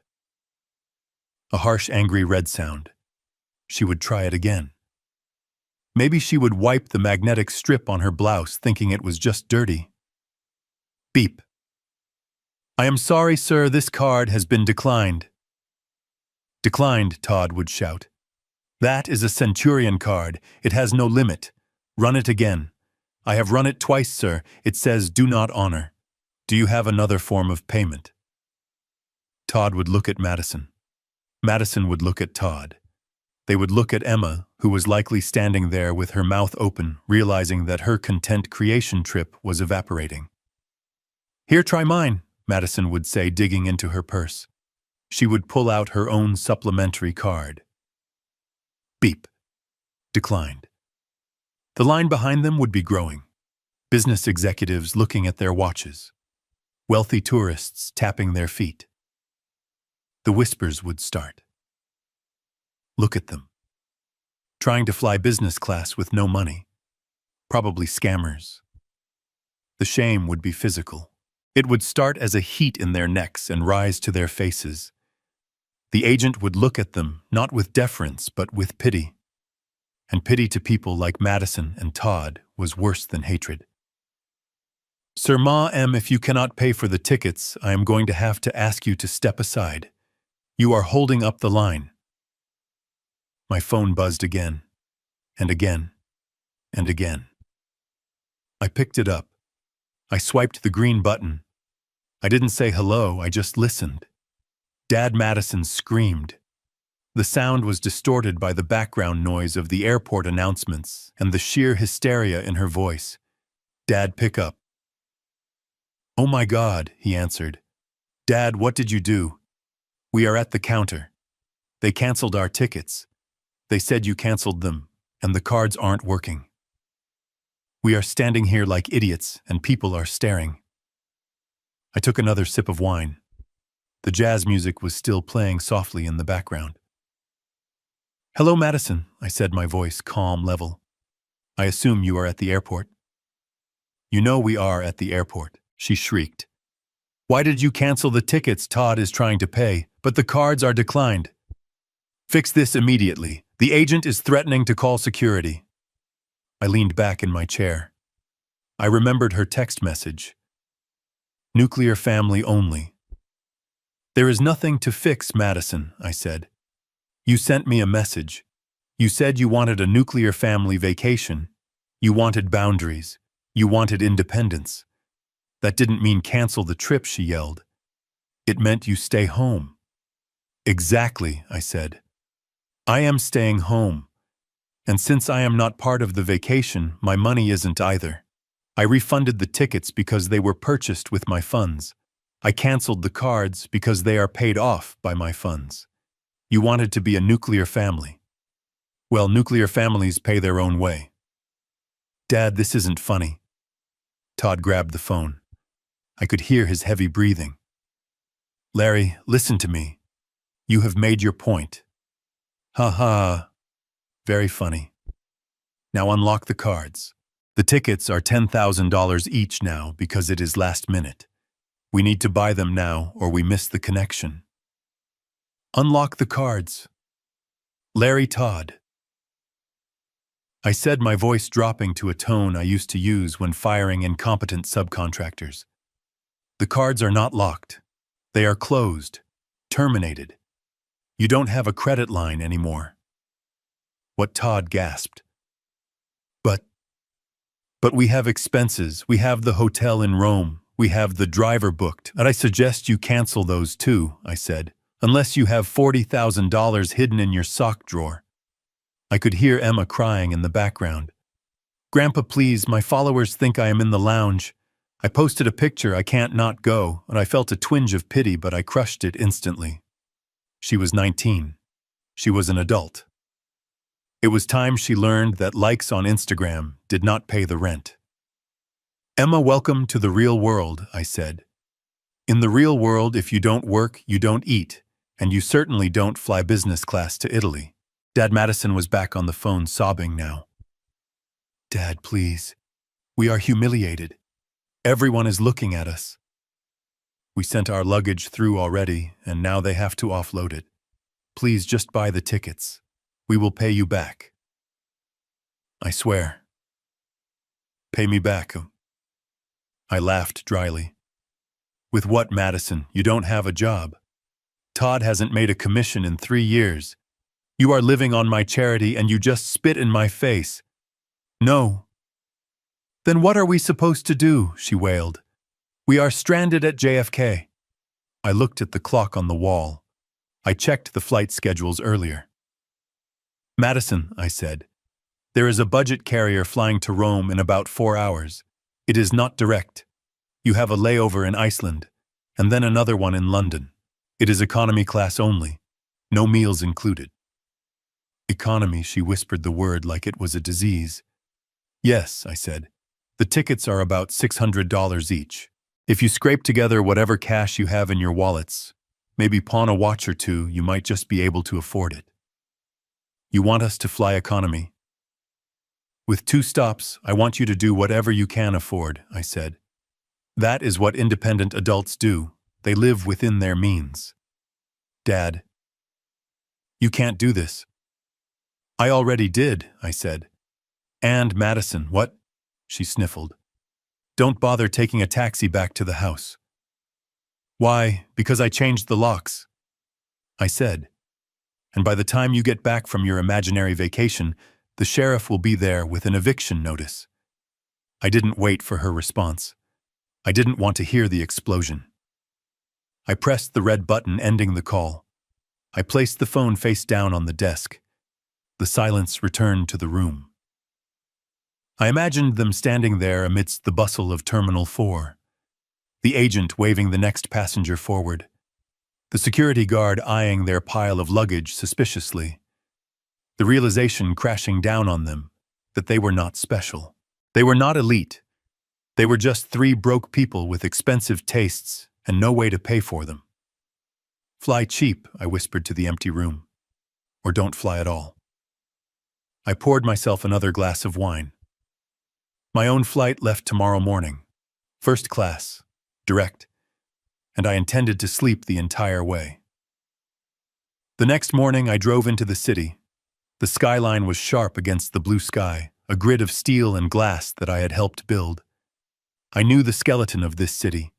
A harsh, angry red sound. She would try it again. Maybe she would wipe the magnetic strip on her blouse, thinking it was just dirty. Beep. "I am sorry, sir, this card has been declined." "Declined," Todd would shout. "That is a Centurion card. It has no limit. Run it again." "I have run it twice, sir. It says do not honor. Do you have another form of payment?" Todd would look at Madison. Madison would look at Todd. They would look at Emma, who was likely standing there with her mouth open, realizing that her content creation trip was evaporating. "Here, try mine," Madison would say, digging into her purse. She would pull out her own supplementary card. Beep. Declined. The line behind them would be growing. Business executives looking at their watches. Wealthy tourists tapping their feet. The whispers would start. Look at them. Trying to fly business class with no money. Probably scammers. The shame would be physical. It would start as a heat in their necks and rise to their faces. The agent would look at them, not with deference, but with pity. And pity to people like Madison and Todd was worse than hatred. "Sir Ma M, if you cannot pay for the tickets, I am going to have to ask you to step aside. You are holding up the line." My phone buzzed again, and again, and again. I picked it up. I swiped the green button. I didn't say hello, I just listened. Dad Madison screamed. The sound was distorted by the background noise of the airport announcements and the sheer hysteria in her voice. "Dad, pick up." "Oh my God," he answered. "Dad, what did you do?" "We are at the counter. They canceled our tickets. They said you canceled them, and the cards aren't working. We are standing here like idiots, and people are staring." I took another sip of wine. The jazz music was still playing softly in the background. "Hello, Madison," I said, my voice calm, level. "I assume you are at the airport." "You know we are at the airport," she shrieked. "Why did you cancel the tickets Todd is trying to pay, but the cards are declined? Fix this immediately. The agent is threatening to call security." I leaned back in my chair. I remembered her text message. "Nuclear family only." "There is nothing to fix, Madison," I said. "You sent me a message. You said you wanted a nuclear family vacation. You wanted boundaries. You wanted independence. That didn't mean cancel the trip," she yelled. "It meant you stay home." "Exactly," I said. "I am staying home. And since I am not part of the vacation, my money isn't either. I refunded the tickets because they were purchased with my funds. I canceled the cards because they are paid off by my funds. You wanted to be a nuclear family. Well, nuclear families pay their own way." "Dad, this isn't funny." Todd grabbed the phone. I could hear his heavy breathing. "Larry, listen to me. You have made your point." "Ha ha. Very funny. Now unlock the cards. The tickets are $10,000 each now because it is last minute. We need to buy them now or we miss the connection. Unlock the cards. Larry Todd. I said, my voice dropping to a tone I used to use when firing incompetent subcontractors. The cards are not locked. They are closed, terminated. You don't have a credit line anymore. What Todd gasped. But we have expenses. We have the hotel in Rome. We have the driver booked. And I suggest you cancel those too, I said, unless you have $40,000 hidden in your sock drawer. I could hear Emma crying in the background. Grandpa, please, my followers think I am in the lounge. I posted a picture, I can't not go, and I felt a twinge of pity, but I crushed it instantly. She was 19. She was an adult. It was time she learned that likes on Instagram did not pay the rent. Emma, welcome to the real world, I said. In the real world, if you don't work, you don't eat, and you certainly don't fly business class to Italy. Dad Madison was back on the phone, sobbing now. Dad, please. We are humiliated. Everyone is looking at us. We sent our luggage through already, and now they have to offload it. Please just buy the tickets. We will pay you back. I swear. Pay me back. I laughed dryly. With what, Madison? You don't have a job. Todd hasn't made a commission in 3 years. You are living on my charity and you just spit in my face. No. Then what are we supposed to do? She wailed. We are stranded at JFK. I looked at the clock on the wall. I checked the flight schedules earlier. Madison, I said, there is a budget carrier flying to Rome in about 4 hours. It is not direct. You have a layover in Iceland, and then another one in London. It is economy class only. No meals included. Economy, she whispered the word like it was a disease. Yes, I said. The tickets are about $600 each. If you scrape together whatever cash you have in your wallets, maybe pawn a watch or two, you might just be able to afford it. You want us to fly economy? With 2 stops, I want you to do whatever you can afford, I said. That is what independent adults do. They live within their means. Dad, you can't do this. I already did, I said. And Madison, what? She sniffled. Don't bother taking a taxi back to the house. Why? Because I changed the locks. I said. And by the time you get back from your imaginary vacation, the sheriff will be there with an eviction notice. I didn't wait for her response. I didn't want to hear the explosion. I pressed the red button ending the call. I placed the phone face down on the desk. The silence returned to the room. I imagined them standing there amidst the bustle of Terminal 4, the agent waving the next passenger forward, the security guard eyeing their pile of luggage suspiciously, the realization crashing down on them that they were not special. They were not elite. They were just 3 broke people with expensive tastes and no way to pay for them. Fly cheap, I whispered to the empty room, or don't fly at all. I poured myself another glass of wine. My own flight left tomorrow morning, first class, direct, and I intended to sleep the entire way. The next morning I drove into the city. The skyline was sharp against the blue sky, a grid of steel and glass that I had helped build. I knew the skeleton of this city.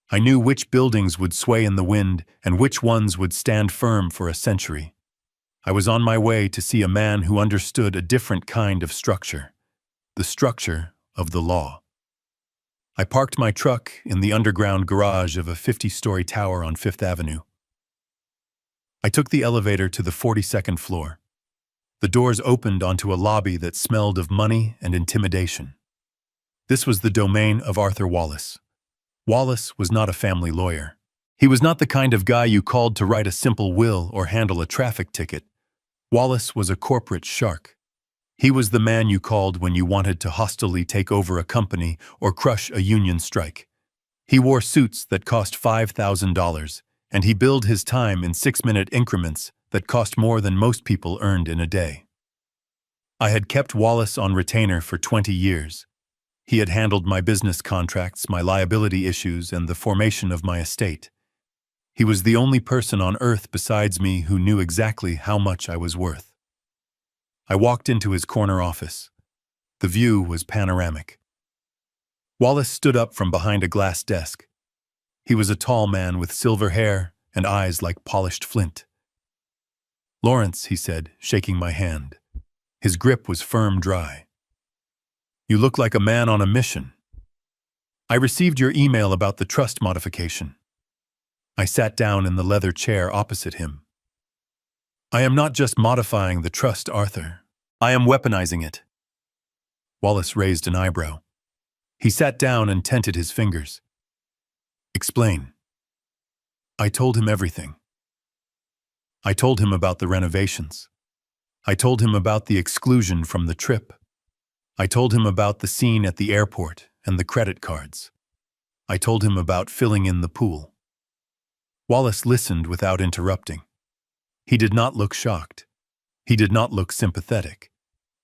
I knew which buildings would sway in the wind and which ones would stand firm for a century. I was on my way to see a man who understood a different kind of structure, the structure of the law. I parked my truck in the underground garage of a 50-story tower on 5th Avenue. I took the elevator to the 42nd floor. The doors opened onto a lobby that smelled of money and intimidation. This was the domain of Arthur Wallace. Wallace was not a family lawyer. He was not the kind of guy you called to write a simple will or handle a traffic ticket. Wallace was a corporate shark. He was the man you called when you wanted to hostilely take over a company or crush a union strike. He wore suits that cost $5,000, and he billed his time in 6-minute increments that cost more than most people earned in a day. I had kept Wallace on retainer for 20 years. He had handled my business contracts, my liability issues, and the formation of my estate. He was the only person on earth besides me who knew exactly how much I was worth. I walked into his corner office. The view was panoramic. Wallace stood up from behind a glass desk. He was a tall man with silver hair and eyes like polished flint. "Lawrence," he said, shaking my hand. His grip was firm, dry. "You look like a man on a mission. I received your email about the trust modification." I sat down in the leather chair opposite him. "I am not just modifying the trust, Arthur. I am weaponizing it." Wallace raised an eyebrow. He sat down and tented his fingers. "Explain." I told him everything. I told him about the renovations. I told him about the exclusion from the trip. I told him about the scene at the airport and the credit cards. I told him about filling in the pool. Wallace listened without interrupting. He did not look shocked. He did not look sympathetic.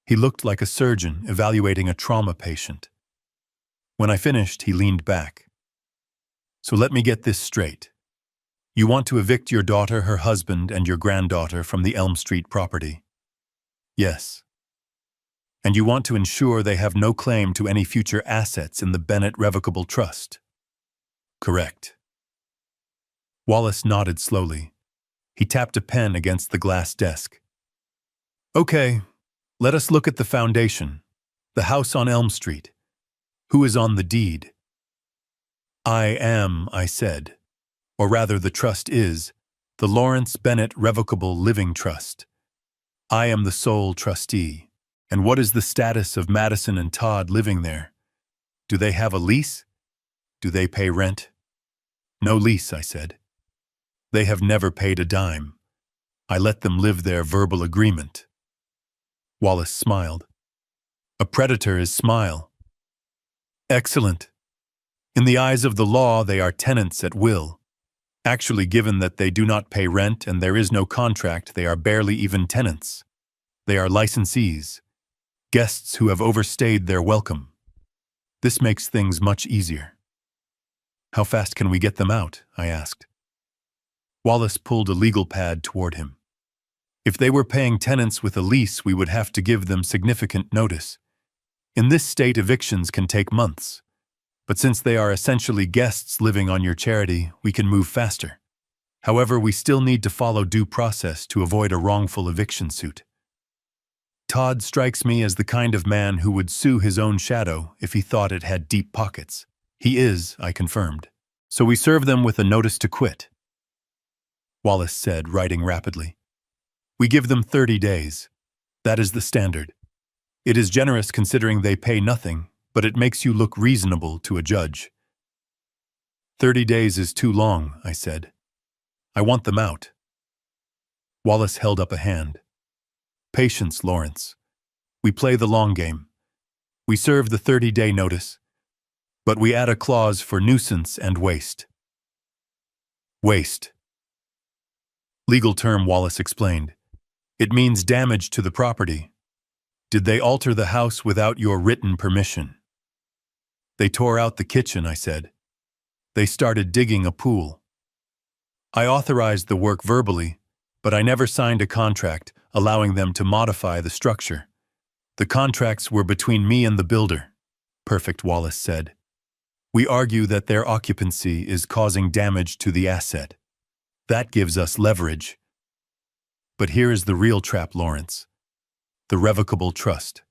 He looked like a surgeon evaluating a trauma patient. When I finished, he leaned back. "So let me get this straight. You want to evict your daughter, her husband, and your granddaughter from the Elm Street property?" "Yes." "And you want to ensure they have no claim to any future assets in the Bennett Revocable Trust?" "Correct." Wallace nodded slowly. He tapped a pen against the glass desk. "Okay, let us look at the foundation, the house on Elm Street. Who is on the deed?" "I am," I said. "Or rather, the trust is the Lawrence Bennett Revocable Living Trust. I am the sole trustee. And what is the status of Madison and Todd living there? Do they have a lease? Do they pay rent?" "No lease," I said. "They have never paid a dime. I let them live their verbal agreement." Wallace smiled. "A predator is smile." "Excellent. In the eyes of the law, they are tenants at will. Actually, given that they do not pay rent and there is no contract, they are barely even tenants. They are licensees, guests who have overstayed their welcome. This makes things much easier." "How fast can we get them out?" I asked. Wallace pulled a legal pad toward him. "If they were paying tenants with a lease, we would have to give them significant notice. In this state, evictions can take months. But since they are essentially guests living on your charity, we can move faster. However, we still need to follow due process to avoid a wrongful eviction suit." "Todd strikes me as the kind of man who would sue his own shadow if he thought it had deep pockets." "He is," I confirmed. "So we serve them with a notice to quit," Wallace said, writing rapidly. "We give them 30 days. That is the standard. It is generous considering they pay nothing, but it makes you look reasonable to a judge." 30 days is too long," I said. "I want them out." Wallace held up a hand. "Patience, Lawrence. We play the long game. We serve the 30-day notice, but we add a clause for nuisance and waste." "Waste." Legal term, Wallace explained. "It means damage to the property. Did they alter the house without your written permission?" "They tore out the kitchen," I said. "They started digging a pool. I authorized the work verbally, but I never signed a contract allowing them to modify the structure. The contracts were between me and the builder." "Perfect," Wallace said. "We argue that their occupancy is causing damage to the asset. That gives us leverage. But here is the real trap, Lawrence. The revocable trust.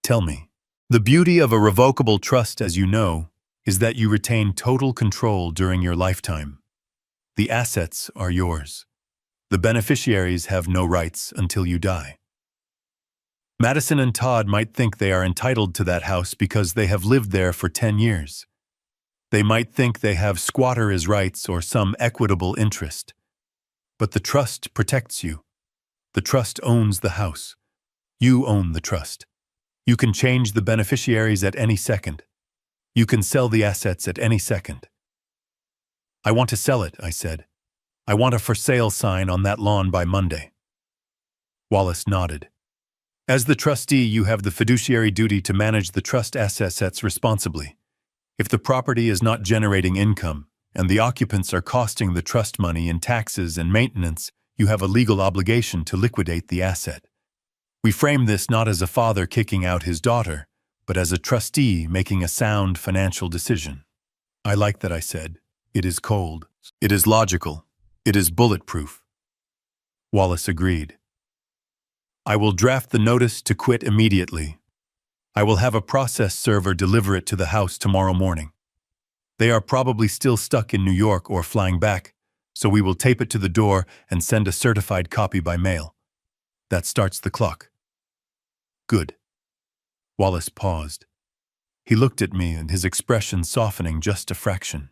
Tell me, the beauty of a revocable trust, as you know, is that you retain total control during your lifetime. The assets are yours. The beneficiaries have no rights until you die. Madison and Todd might think they are entitled to that house because they have lived there for 10 years. They might think they have squatter's rights or some equitable interest. But the trust protects you. The trust owns the house. You own the trust. You can change the beneficiaries at any second. You can sell the assets at any second." "I want to sell it," I said. "I want a for sale sign on that lawn by Monday." Wallace nodded. As the trustee, you have the fiduciary duty to manage the trust assets responsibly. If the property is not generating income, and the occupants are costing the trust money in taxes and maintenance, you have a legal obligation to liquidate the asset. We frame this not as a father kicking out his daughter, but as a trustee making a sound financial decision. I like that, I said. It is cold. It is logical. It is bulletproof. Wallace agreed. I will draft the notice to quit immediately. I will have a process server deliver it to the house tomorrow morning. They are probably still stuck in New York or flying back, so we will tape it to the door and send a certified copy by mail. That starts the clock. Good. Wallace paused. He looked at me and his expression softening just a fraction.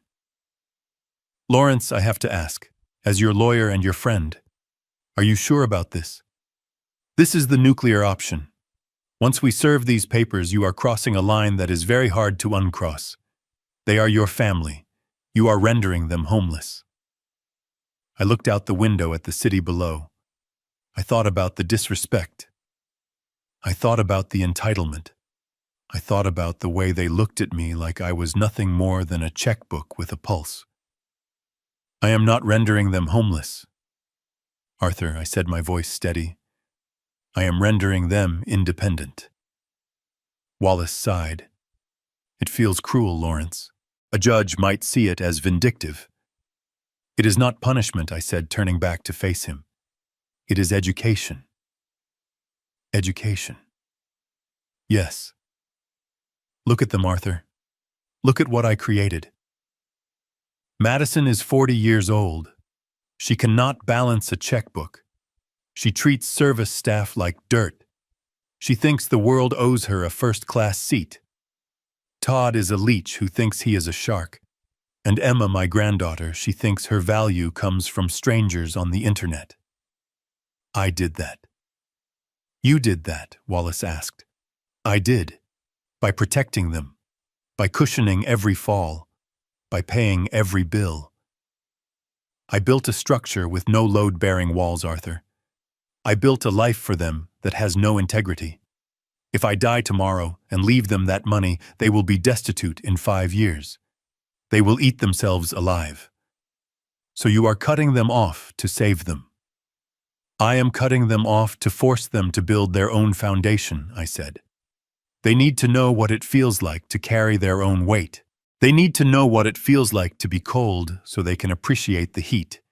Lawrence, I have to ask, as your lawyer and your friend, are you sure about this? This is the nuclear option. Once we serve these papers, you are crossing a line that is very hard to uncross. They are your family. You are rendering them homeless. I looked out the window at the city below. I thought about the disrespect. I thought about the entitlement. I thought about the way they looked at me like I was nothing more than a checkbook with a pulse. I am not rendering them homeless. Arthur, I said, my voice steady. I am rendering them independent. Wallace sighed. It feels cruel, Lawrence. A judge might see it as vindictive. It is not punishment, I said, turning back to face him. It is education. Education. Yes. Look at them, Arthur. Look at what I created. Madison is 40 years old. She cannot balance a checkbook. She treats service staff like dirt. She thinks the world owes her a first-class seat. Todd is a leech who thinks he is a shark. And Emma, my granddaughter, she thinks her value comes from strangers on the internet. I did that. You did that, Wallace asked. I did. By protecting them. By cushioning every fall. By paying every bill. I built a structure with no load-bearing walls, Arthur. I built a life for them that has no integrity. If I die tomorrow and leave them that money, they will be destitute in 5 years. They will eat themselves alive. So you are cutting them off to save them. I am cutting them off to force them to build their own foundation, I said. They need to know what it feels like to carry their own weight. They need to know what it feels like to be cold so they can appreciate the heat.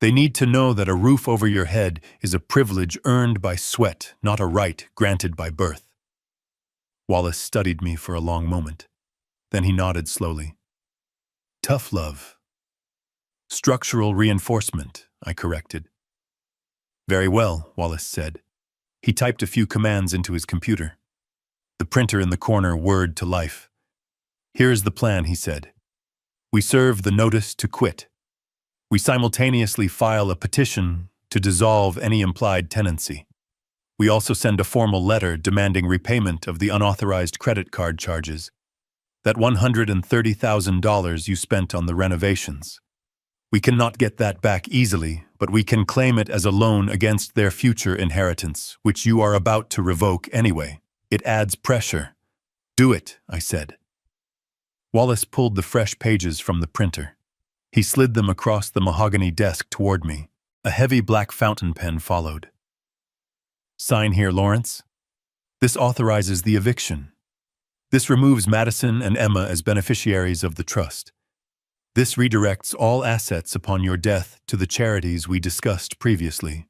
They need to know that a roof over your head is a privilege earned by sweat, not a right granted by birth. Wallace studied me for a long moment. Then he nodded slowly. Tough love. Structural reinforcement, I corrected. Very well, Wallace said. He typed a few commands into his computer. The printer in the corner whirred to life. Here is the plan, he said. We serve the notice to quit. We simultaneously file a petition to dissolve any implied tenancy. We also send a formal letter demanding repayment of the unauthorized credit card charges, that $130,000 you spent on the renovations. We cannot get that back easily, but we can claim it as a loan against their future inheritance, which you are about to revoke anyway. It adds pressure. Do it, I said. Wallace pulled the fresh pages from the printer. He slid them across the mahogany desk toward me. A heavy black fountain pen followed. Sign here, Lawrence. This authorizes the eviction. This removes Madison and Emma as beneficiaries of the trust. This redirects all assets upon your death to the charities we discussed previously,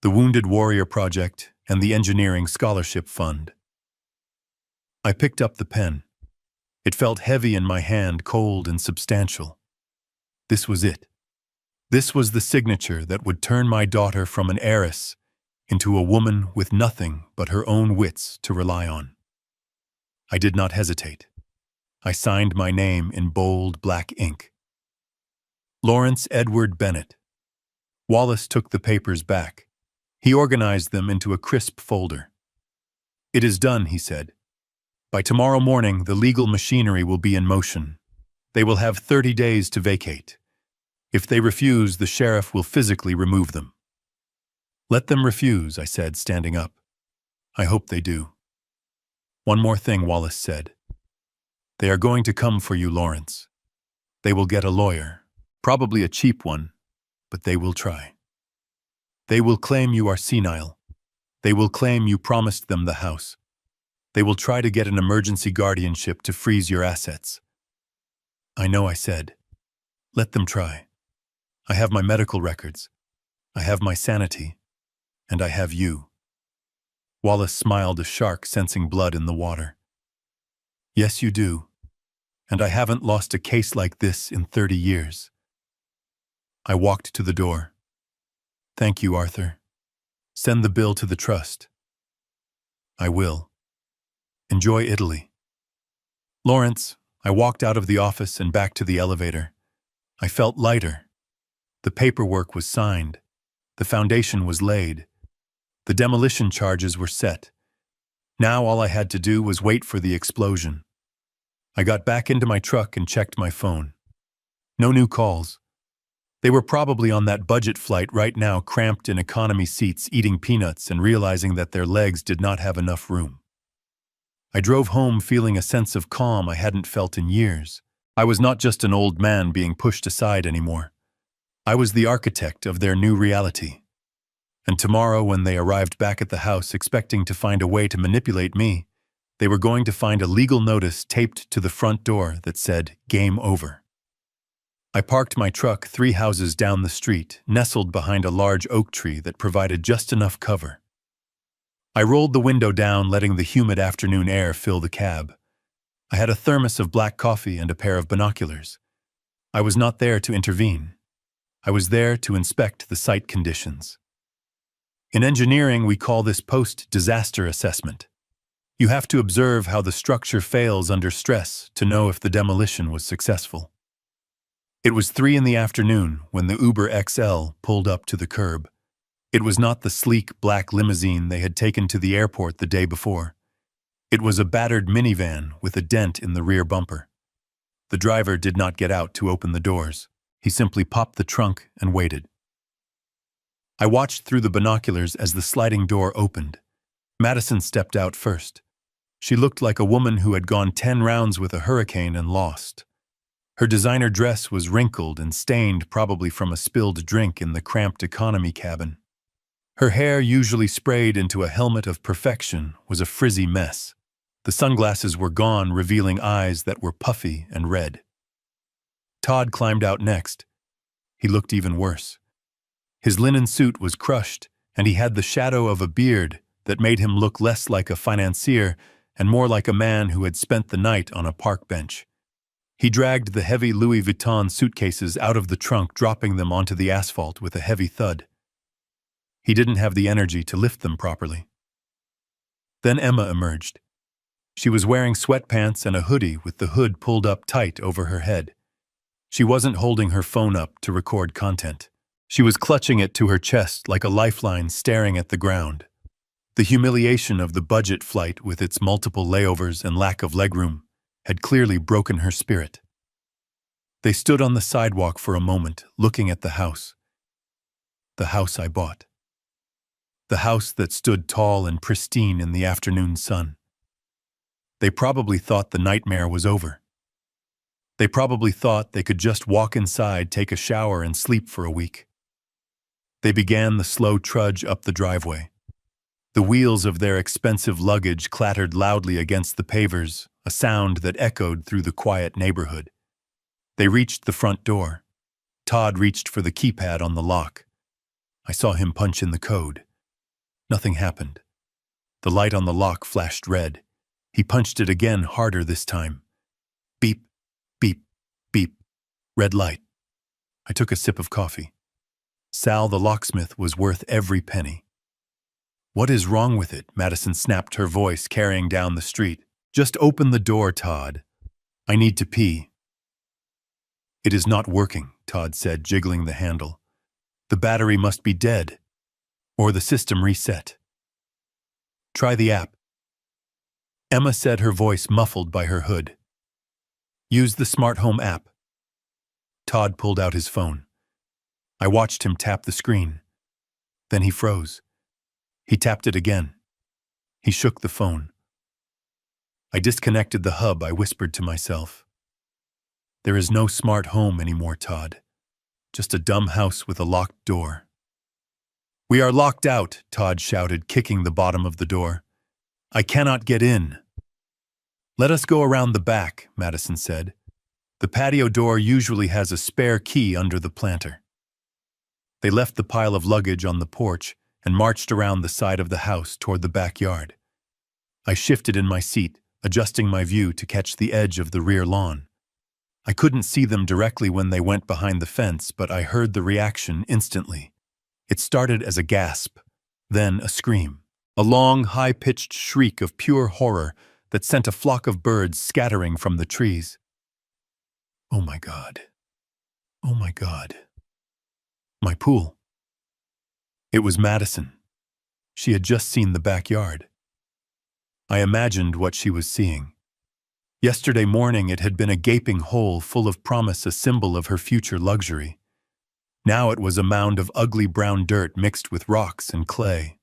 the Wounded Warrior Project and the Engineering Scholarship Fund. I picked up the pen. It felt heavy in my hand, cold and substantial. This was it. This was the signature that would turn my daughter from an heiress into a woman with nothing but her own wits to rely on. I did not hesitate. I signed my name in bold black ink. Lawrence Edward Bennett. Wallace took the papers back. He organized them into a crisp folder. It is done, he said. By tomorrow morning, the legal machinery will be in motion. They will have 30 days to vacate. If they refuse, the sheriff will physically remove them. Let them refuse, I said, standing up. I hope they do. One more thing, Wallace said. They are going to come for you, Lawrence. They will get a lawyer, probably a cheap one, but they will try. They will claim you are senile. They will claim you promised them the house. They will try to get an emergency guardianship to freeze your assets. I know, I said. Let them try. I have my medical records. I have my sanity. And I have you. Wallace smiled, a shark sensing blood in the water. Yes, you do. And I haven't lost a case like this in 30 years. I walked to the door. Thank you, Arthur. Send the bill to the trust. I will. Enjoy Italy. Lawrence, I walked out of the office and back to the elevator. I felt lighter. The paperwork was signed. The foundation was laid. The demolition charges were set. Now all I had to do was wait for the explosion. I got back into my truck and checked my phone. No new calls. They were probably on that budget flight right now, cramped in economy seats, eating peanuts and realizing that their legs did not have enough room. I drove home feeling a sense of calm I hadn't felt in years. I was not just an old man being pushed aside anymore. I was the architect of their new reality. And tomorrow, when they arrived back at the house expecting to find a way to manipulate me, they were going to find a legal notice taped to the front door that said, "Game over." I parked my truck 3 houses down the street, nestled behind a large oak tree that provided just enough cover. I rolled the window down, letting the humid afternoon air fill the cab. I had a thermos of black coffee and a pair of binoculars. I was not there to intervene. I was there to inspect the site conditions. In engineering, we call this post-disaster assessment. You have to observe how the structure fails under stress to know if the demolition was successful. It was 3 in the afternoon when the Uber XL pulled up to the curb. It was not the sleek black limousine they had taken to the airport the day before. It was a battered minivan with a dent in the rear bumper. The driver did not get out to open the doors. He simply popped the trunk and waited. I watched through the binoculars as the sliding door opened. Madison stepped out first. She looked like a woman who had gone 10 rounds with a hurricane and lost. Her designer dress was wrinkled and stained, probably from a spilled drink in the cramped economy cabin. Her hair, usually sprayed into a helmet of perfection, was a frizzy mess. The sunglasses were gone, revealing eyes that were puffy and red. Todd climbed out next. He looked even worse. His linen suit was crushed, and he had the shadow of a beard that made him look less like a financier and more like a man who had spent the night on a park bench. He dragged the heavy Louis Vuitton suitcases out of the trunk, dropping them onto the asphalt with a heavy thud. He didn't have the energy to lift them properly. Then Emma emerged. She was wearing sweatpants and a hoodie with the hood pulled up tight over her head. She wasn't holding her phone up to record content. She was clutching it to her chest like a lifeline, staring at the ground. The humiliation of the budget flight with its multiple layovers and lack of legroom had clearly broken her spirit. They stood on the sidewalk for a moment, looking at the house. The house I bought. The house that stood tall and pristine in the afternoon sun. They probably thought the nightmare was over. They probably thought they could just walk inside, take a shower, and sleep for a week. They began the slow trudge up the driveway. The wheels of their expensive luggage clattered loudly against the pavers, a sound that echoed through the quiet neighborhood. They reached the front door. Todd reached for the keypad on the lock. I saw him punch in the code. Nothing happened. The light on the lock flashed red. He punched it again, harder this time. Beep, beep, beep. Red light. I took a sip of coffee. Sal, the locksmith, was worth every penny. "What is wrong with it?" Madison snapped, her voice carrying down the street. "Just open the door, Todd. I need to pee." "It is not working," Todd said, jiggling the handle. "The battery must be dead, or the system reset. Try the app." Emma said, her voice muffled by her hood. "Use the smart home app." Todd pulled out his phone. I watched him tap the screen. Then he froze. He tapped it again. He shook the phone. I disconnected the hub, I whispered to myself. There is no smart home anymore, Todd. Just a dumb house with a locked door. We are locked out, Todd shouted, kicking the bottom of the door. I cannot get in. Let us go around the back, Madison said. The patio door usually has a spare key under the planter. They left the pile of luggage on the porch and marched around the side of the house toward the backyard. I shifted in my seat, adjusting my view to catch the edge of the rear lawn. I couldn't see them directly when they went behind the fence, but I heard the reaction instantly. It started as a gasp, then a scream, a long, high-pitched shriek of pure horror that sent a flock of birds scattering from the trees. Oh my God. Oh my God. My pool. It was Madison. She had just seen the backyard. I imagined what she was seeing. Yesterday morning it had been a gaping hole full of promise, a symbol of her future luxury. Now it was a mound of ugly brown dirt mixed with rocks and clay.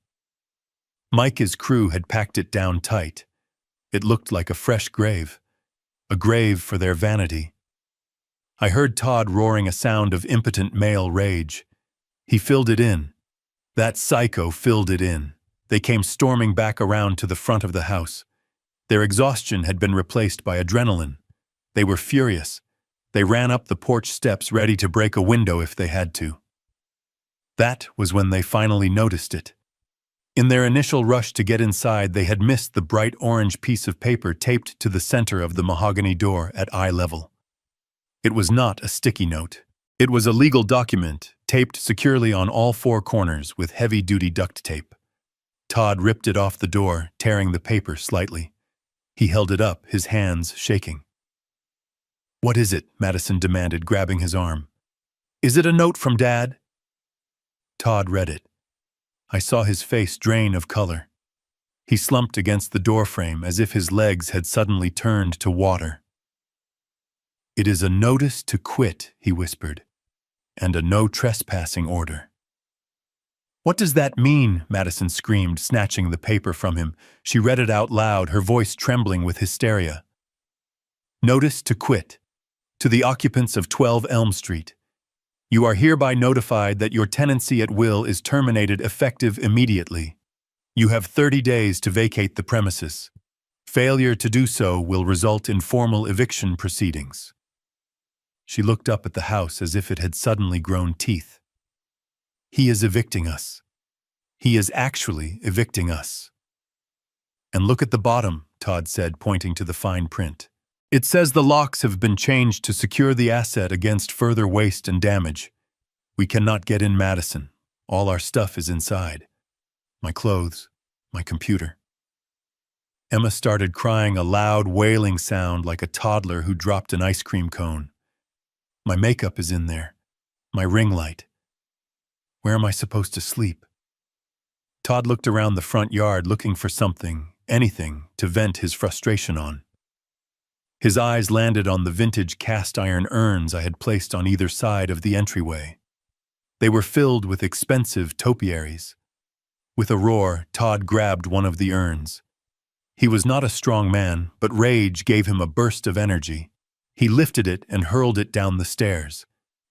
Mike's crew had packed it down tight. It looked like a fresh grave, a grave for their vanity. I heard Todd roaring a sound of impotent male rage. He filled it in. That psycho filled it in. They came storming back around to the front of the house. Their exhaustion had been replaced by adrenaline. They were furious. They ran up the porch steps ready to break a window if they had to. That was when they finally noticed it. In their initial rush to get inside, they had missed the bright orange piece of paper taped to the center of the mahogany door at eye level. It was not a sticky note. It was a legal document, taped securely on all four corners with heavy-duty duct tape. Todd ripped it off the door, tearing the paper slightly. He held it up, his hands shaking. "What is it?" Madison demanded, grabbing his arm. "Is it a note from Dad?" Todd read it. I saw his face drain of color. He slumped against the doorframe as if his legs had suddenly turned to water. "It is a notice to quit," he whispered, "and a no trespassing order." "What does that mean?" Madison screamed, snatching the paper from him. She read it out loud, her voice trembling with hysteria. "Notice to quit. To the occupants of 12 Elm Street. You are hereby notified that your tenancy at will is terminated effective immediately. You have 30 days to vacate the premises. Failure to do so will result in formal eviction proceedings." She looked up at the house as if it had suddenly grown teeth. "He is evicting us. He is actually evicting us." "And look at the bottom," Todd said, pointing to the fine print. "It says the locks have been changed to secure the asset against further waste and damage. We cannot get in, Madison. All our stuff is inside. My clothes, my computer." Emma started crying, a loud, wailing sound like a toddler who dropped an ice cream cone. "My makeup is in there. My ring light. Where am I supposed to sleep?" Todd looked around the front yard looking for something, anything, to vent his frustration on. His eyes landed on the vintage cast-iron urns I had placed on either side of the entryway. They were filled with expensive topiaries. With a roar, Todd grabbed one of the urns. He was not a strong man, but rage gave him a burst of energy. He lifted it and hurled it down the stairs.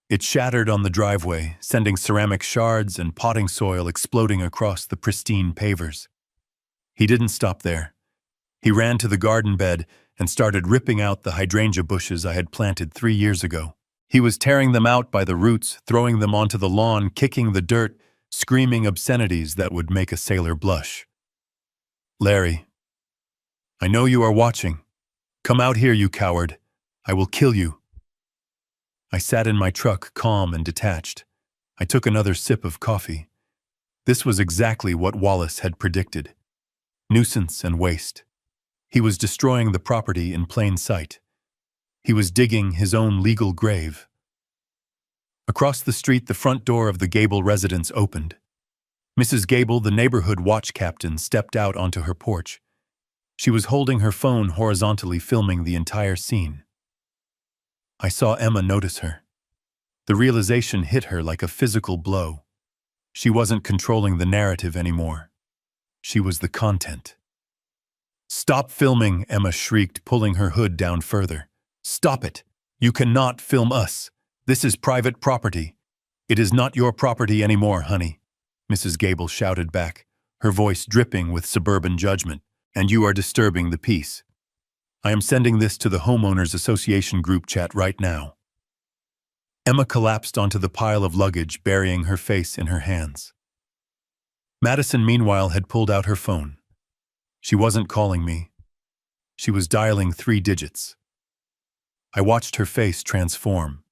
It shattered on the driveway, sending ceramic shards and potting soil exploding across the pristine pavers. He didn't stop there. He ran to the garden bed and started ripping out the hydrangea bushes I had planted 3 years ago. He was tearing them out by the roots, throwing them onto the lawn, kicking the dirt, screaming obscenities that would make a sailor blush. "Larry, I know you are watching. Come out here, you coward. I will kill you." I sat in my truck, calm and detached. I took another sip of coffee. This was exactly what Wallace had predicted. Nuisance and waste. He was destroying the property in plain sight. He was digging his own legal grave. Across the street, the front door of the Gable residence opened. Mrs. Gable, the neighborhood watch captain, stepped out onto her porch. She was holding her phone horizontally, filming the entire scene. I saw Emma notice her. The realization hit her like a physical blow. She wasn't controlling the narrative anymore. She was the content. Stop filming, Emma shrieked, pulling her hood down further. Stop it! You cannot film us. This is private property. It is not your property anymore, honey, Mrs. Gable shouted back, her voice dripping with suburban judgment. And you are disturbing the peace. I am sending this to the Homeowners Association group chat right now. Emma collapsed onto the pile of luggage, burying her face in her hands. Madison, meanwhile, had pulled out her phone. She wasn't calling me. She was dialing 3 digits. I watched her face transform.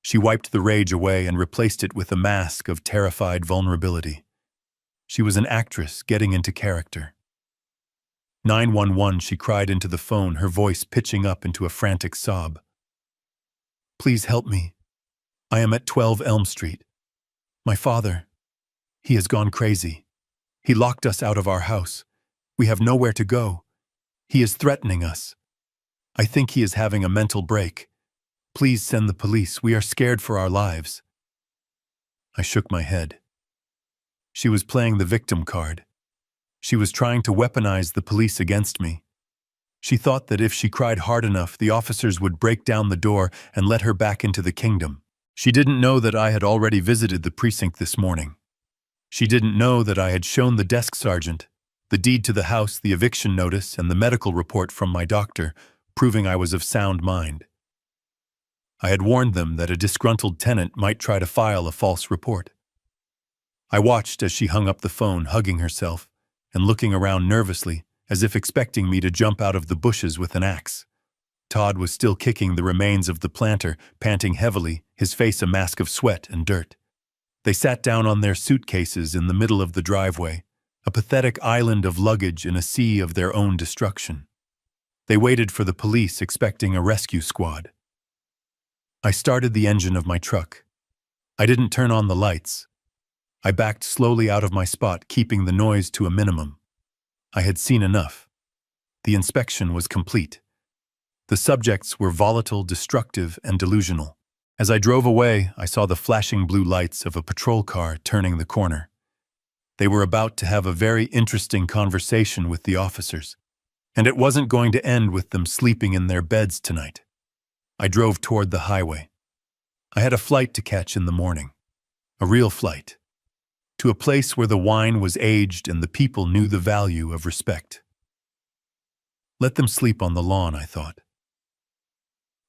She wiped the rage away and replaced it with a mask of terrified vulnerability. She was an actress getting into character. 911, she cried into the phone, her voice pitching up into a frantic sob. Please help me. I am at 12 Elm Street. My father, he has gone crazy. He locked us out of our house. We have nowhere to go. He is threatening us. I think he is having a mental break. Please send the police. We are scared for our lives. I shook my head. She was playing the victim card. She was trying to weaponize the police against me. She thought that if she cried hard enough, the officers would break down the door and let her back into the kingdom. She didn't know that I had already visited the precinct this morning. She didn't know that I had shown the desk sergeant the deed to the house, the eviction notice, and the medical report from my doctor, proving I was of sound mind. I had warned them that a disgruntled tenant might try to file a false report. I watched as she hung up the phone, hugging herself, and looking around nervously, as if expecting me to jump out of the bushes with an axe. Todd was still kicking the remains of the planter, panting heavily, his face a mask of sweat and dirt. They sat down on their suitcases in the middle of the driveway, a pathetic island of luggage in a sea of their own destruction. They waited for the police, expecting a rescue squad. I started the engine of my truck. I didn't turn on the lights. I backed slowly out of my spot, keeping the noise to a minimum. I had seen enough. The inspection was complete. The subjects were volatile, destructive, and delusional. As I drove away, I saw the flashing blue lights of a patrol car turning the corner. They were about to have a very interesting conversation with the officers, and it wasn't going to end with them sleeping in their beds tonight. I drove toward the highway. I had a flight to catch in the morning, a real flight, to a place where the wine was aged and the people knew the value of respect. Let them sleep on the lawn, I thought.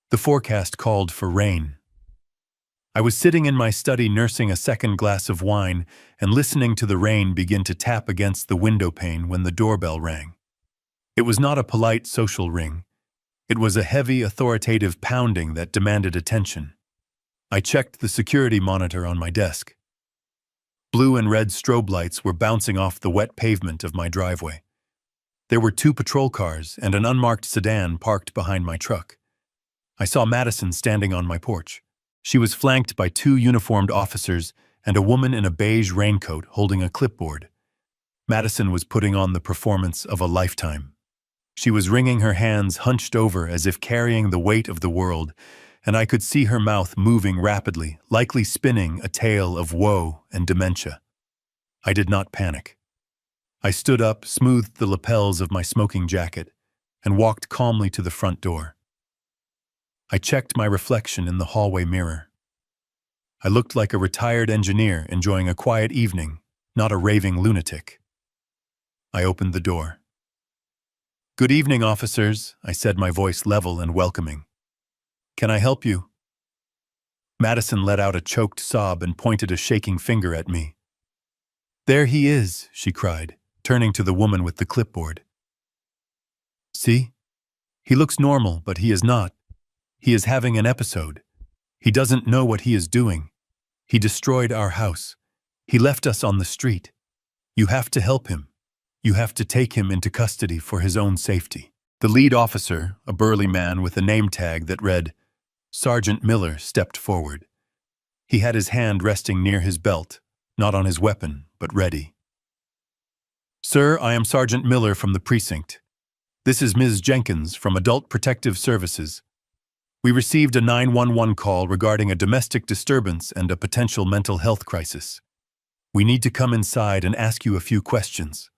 The forecast called for rain. I was sitting in my study nursing a second glass of wine and listening to the rain begin to tap against the window pane when the doorbell rang. It was not a polite social ring. It was a heavy, authoritative pounding that demanded attention. I checked the security monitor on my desk. Blue and red strobe lights were bouncing off the wet pavement of my driveway. There were 2 patrol cars and an unmarked sedan parked behind my truck. I saw Madison standing on my porch. She was flanked by 2 uniformed officers and a woman in a beige raincoat holding a clipboard. Madison was putting on the performance of a lifetime. She was wringing her hands hunched over as if carrying the weight of the world, and I could see her mouth moving rapidly, likely spinning a tale of woe and dementia. I did not panic. I stood up, smoothed the lapels of my smoking jacket, and walked calmly to the front door. I checked my reflection in the hallway mirror. I looked like a retired engineer enjoying a quiet evening, not a raving lunatic. I opened the door. "Good evening, officers," I said, my voice level and welcoming. "Can I help you?" Madison let out a choked sob and pointed a shaking finger at me. "There he is," she cried, turning to the woman with the clipboard. "See? He looks normal, but he is not. He is having an episode. He doesn't know what he is doing. He destroyed our house. He left us on the street. You have to help him. You have to take him into custody for his own safety." The lead officer, a burly man with a name tag that read Sergeant Miller, stepped forward. He had his hand resting near his belt, not on his weapon, but ready. "Sir, I am Sergeant Miller from the precinct. This is Ms. Jenkins from Adult Protective Services. We received a 911 call regarding a domestic disturbance and a potential mental health crisis. We need to come inside and ask you a few questions.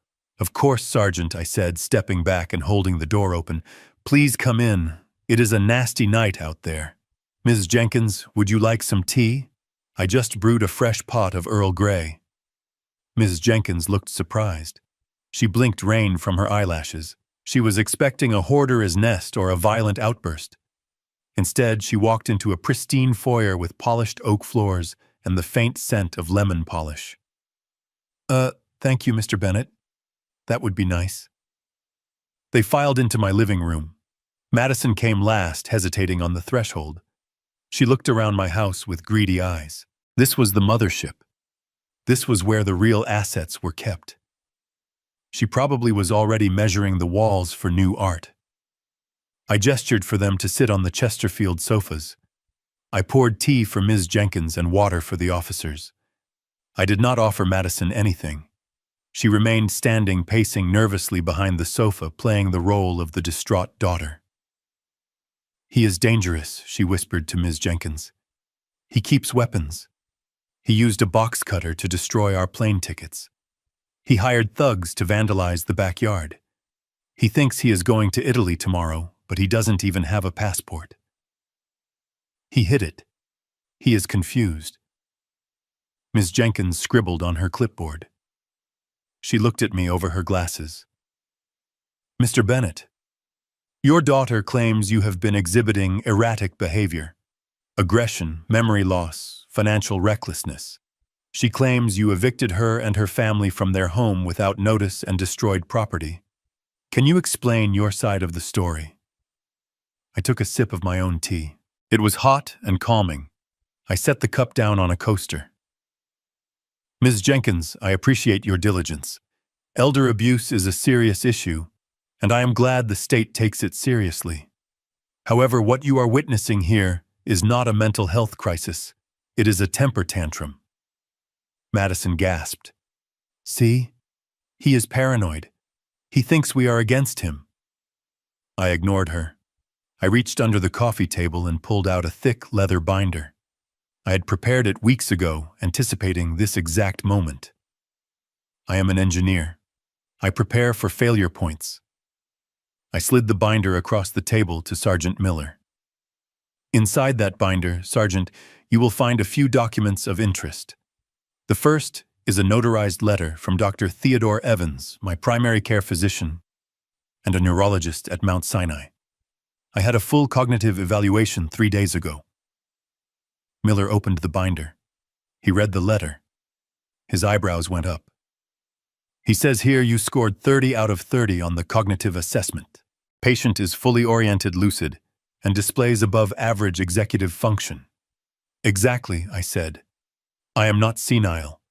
Of course, Sergeant, I said, stepping back and holding the door open. Please come in. It is a nasty night out there. Ms. Jenkins, would you like some tea? I just brewed a fresh pot of Earl Grey. Ms. Jenkins looked surprised. She blinked rain from her eyelashes. She was expecting a hoarder's nest or a violent outburst. Instead, she walked into a pristine foyer with polished oak floors and the faint scent of lemon polish. Thank you, Mr. Bennett. That would be nice. They filed into my living room. Madison came last, hesitating on the threshold. She looked around my house with greedy eyes. This was the mothership. This was where the real assets were kept. She probably was already measuring the walls for new art. I gestured for them to sit on the Chesterfield sofas. I poured tea for Ms. Jenkins and water for the officers. I did not offer Madison anything. She remained standing, pacing nervously behind the sofa, playing the role of the distraught daughter. He is dangerous, she whispered to Ms. Jenkins. He keeps weapons. He used a box cutter to destroy our plane tickets. He hired thugs to vandalize the backyard. He thinks he is going to Italy tomorrow, but he doesn't even have a passport. He hid it. He is confused. Ms. Jenkins scribbled on her clipboard. She looked at me over her glasses. Mr. Bennett, your daughter claims you have been exhibiting erratic behavior, aggression, memory loss, financial recklessness. She claims you evicted her and her family from their home without notice and destroyed property. Can you explain your side of the story? I took a sip of my own tea. It was hot and calming. I set the cup down on a coaster. Ms. Jenkins, I appreciate your diligence. Elder abuse is a serious issue, and I am glad the state takes it seriously. However, what you are witnessing here is not a mental health crisis. It is a temper tantrum. Madison gasped. See? He is paranoid. He thinks we are against him. I ignored her. I reached under the coffee table and pulled out a thick leather binder. I had prepared it weeks ago, anticipating this exact moment. I am an engineer. I prepare for failure points. I slid the binder across the table to Sergeant Miller. Inside that binder, Sergeant, you will find a few documents of interest. The first is a notarized letter from Dr. Theodore Evans, my primary care physician, and a neurologist at Mount Sinai. I had a full cognitive evaluation 3 days ago. Miller opened the binder. He read the letter. His eyebrows went up. He says here you scored 30 out of 30 on the cognitive assessment. Patient is fully oriented, lucid, and displays above average executive function. Exactly, I said. I am not senile.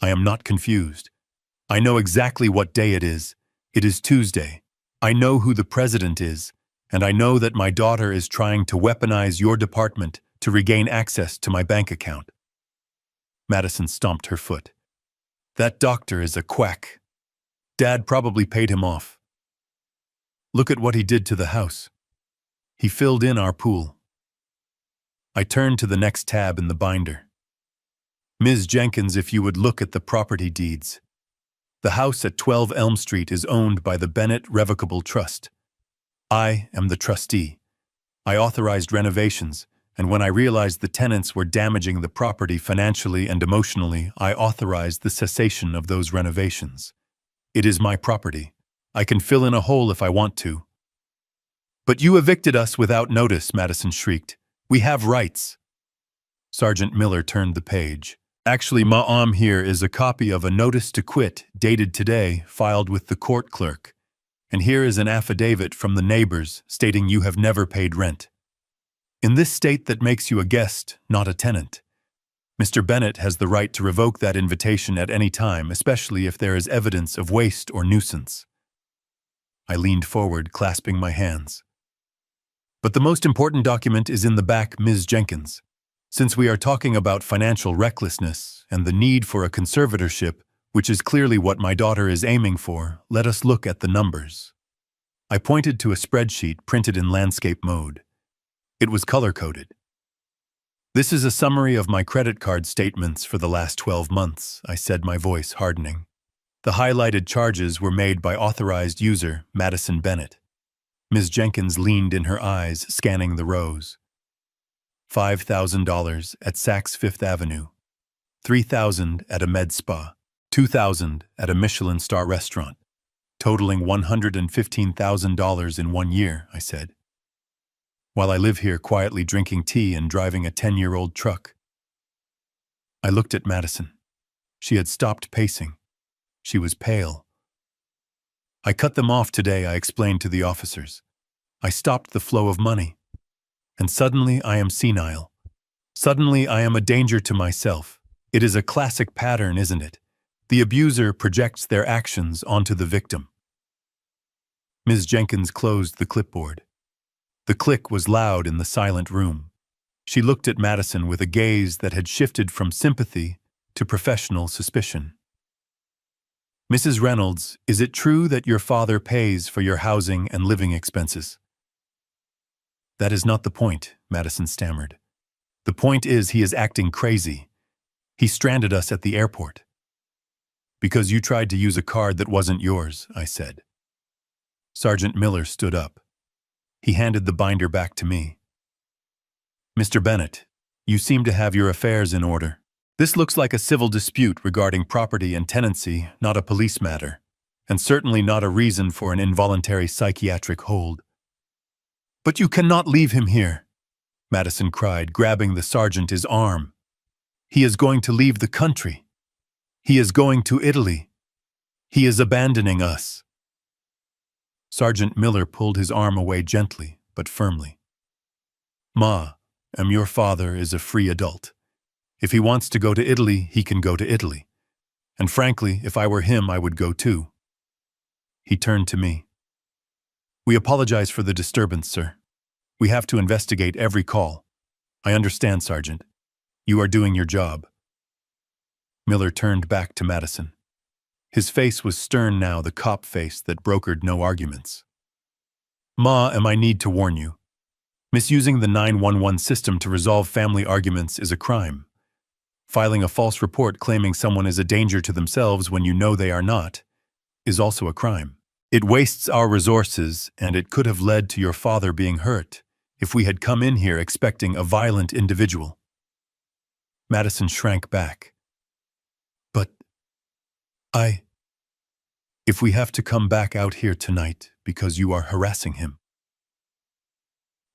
I am not confused. I know exactly what day it is. It is Tuesday. I know who the president is, and I know that my daughter is trying to weaponize your department to regain access to my bank account. Madison stomped her foot. That doctor is a quack. Dad probably paid him off. Look at what he did to the house. He filled in our pool. I turned to the next tab in the binder. Ms. Jenkins, if you would look at the property deeds. The house at 12 Elm Street is owned by the Bennett Revocable Trust. I am the trustee. I authorized renovations, and when I realized the tenants were damaging the property financially and emotionally, I authorized the cessation of those renovations. It is my property. I can fill in a hole if I want to. But you evicted us without notice, Madison shrieked. We have rights. Sergeant Miller turned the page. Actually, Ma'am, here is a copy of a notice to quit, dated today, filed with the court clerk. And here is an affidavit from the neighbors stating you have never paid rent. In this state that makes you a guest, not a tenant. Mr. Bennett has the right to revoke that invitation at any time, especially if there is evidence of waste or nuisance. I leaned forward, clasping my hands. But the most important document is in the back, Ms. Jenkins. Since we are talking about financial recklessness and the need for a conservatorship, which is clearly what my daughter is aiming for, let us look at the numbers. I pointed to a spreadsheet printed in landscape mode. It was color-coded. This is a summary of my credit card statements for the last 12 months, I said, my voice hardening. The highlighted charges were made by authorized user Madison Bennett. Ms. Jenkins leaned in her eyes, scanning the rows. $5,000 at Saks Fifth Avenue, $3,000 at a med spa, $2,000 at a Michelin star restaurant, totaling $115,000 in 1 year, I said. While I live here quietly drinking tea and driving a 10-year-old truck. I looked at Madison. She had stopped pacing. She was pale. I cut them off today, I explained to the officers. I stopped the flow of money. And suddenly I am senile. Suddenly I am a danger to myself. It is a classic pattern, isn't it? The abuser projects their actions onto the victim. Ms. Jenkins closed the clipboard. The click was loud in the silent room. She looked at Madison with a gaze that had shifted from sympathy to professional suspicion. Mrs. Reynolds, is it true that your father pays for your housing and living expenses? That is not the point, Madison stammered. The point is he is acting crazy. He stranded us at the airport. Because you tried to use a card that wasn't yours, I said. Sergeant Miller stood up. He handed the binder back to me. Mr. Bennett, you seem to have your affairs in order. This looks like a civil dispute regarding property and tenancy, not a police matter, and certainly not a reason for an involuntary psychiatric hold. But you cannot leave him here, Madison cried, grabbing the sergeant's arm. He is going to leave the country. He is going to Italy. He is abandoning us. Sergeant Miller pulled his arm away gently, but firmly. Ma, your father is a free adult. If he wants to go to Italy, he can go to Italy. And frankly, if I were him, I would go too. He turned to me. We apologize for the disturbance, sir. We have to investigate every call. I understand, Sergeant. You are doing your job. Miller turned back to Madison. His face was stern now, the cop face that brokered no arguments. Ma, I need to warn you. Misusing the 911 system to resolve family arguments is a crime. Filing a false report claiming someone is a danger to themselves when you know they are not is also a crime. It wastes our resources, and it could have led to your father being hurt if we had come in here expecting a violent individual. Madison shrank back. But if we have to come back out here tonight because you are harassing him.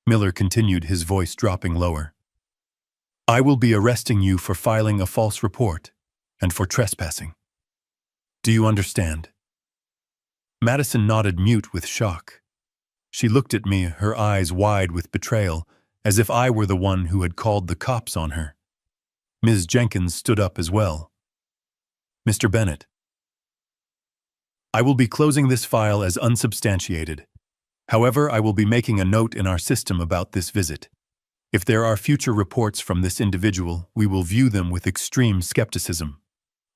Miller continued, his voice dropping lower. I will be arresting you for filing a false report and for trespassing. Do you understand? Madison nodded, mute with shock. She looked at me, her eyes wide with betrayal, as if I were the one who had called the cops on her. Ms. Jenkins stood up as well. Mr. Bennett, I will be closing this file as unsubstantiated. However, I will be making a note in our system about this visit. If there are future reports from this individual, we will view them with extreme skepticism.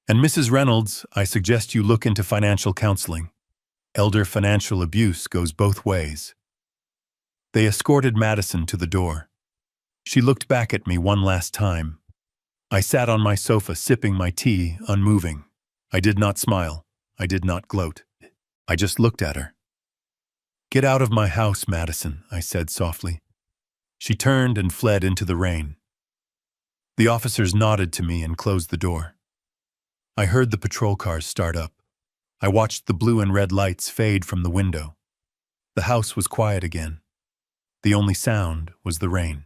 And Mrs. Reynolds, I suggest you look into financial counseling. Elder financial abuse goes both ways. They escorted Madison to the door. She looked back at me one last time. I sat on my sofa sipping my tea, unmoving. I did not smile. I did not gloat. I just looked at her. Get out of my house, Madison, I said softly. She turned and fled into the rain. The officers nodded to me and closed the door. I heard the patrol cars start up. I watched the blue and red lights fade from the window. The house was quiet again. The only sound was the rain.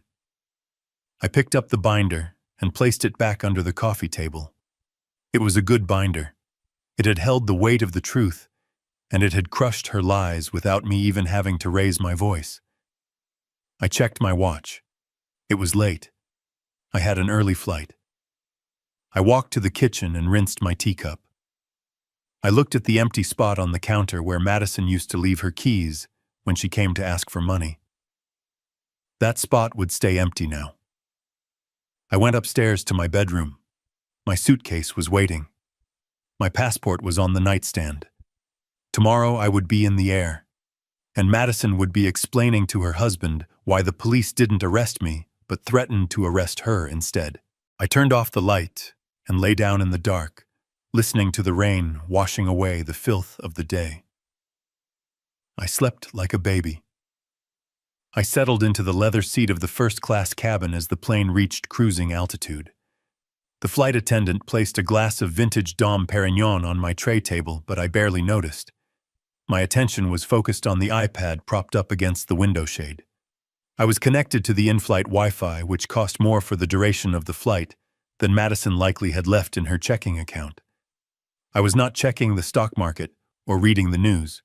I picked up the binder and placed it back under the coffee table. It was a good binder. It had held the weight of the truth, and it had crushed her lies without me even having to raise my voice. I checked my watch. It was late. I had an early flight. I walked to the kitchen and rinsed my teacup. I looked at the empty spot on the counter where Madison used to leave her keys when she came to ask for money. That spot would stay empty now. I went upstairs to my bedroom. My suitcase was waiting. My passport was on the nightstand. Tomorrow I would be in the air, and Madison would be explaining to her husband why the police didn't arrest me, but threatened to arrest her instead. I turned off the light and lay down in the dark, listening to the rain washing away the filth of the day. I slept like a baby. I settled into the leather seat of the first-class cabin as the plane reached cruising altitude. The flight attendant placed a glass of vintage Dom Perignon on my tray table, but I barely noticed. My attention was focused on the iPad propped up against the window shade. I was connected to the in-flight Wi-Fi, which cost more for the duration of the flight than Madison likely had left in her checking account. I was not checking the stock market or reading the news.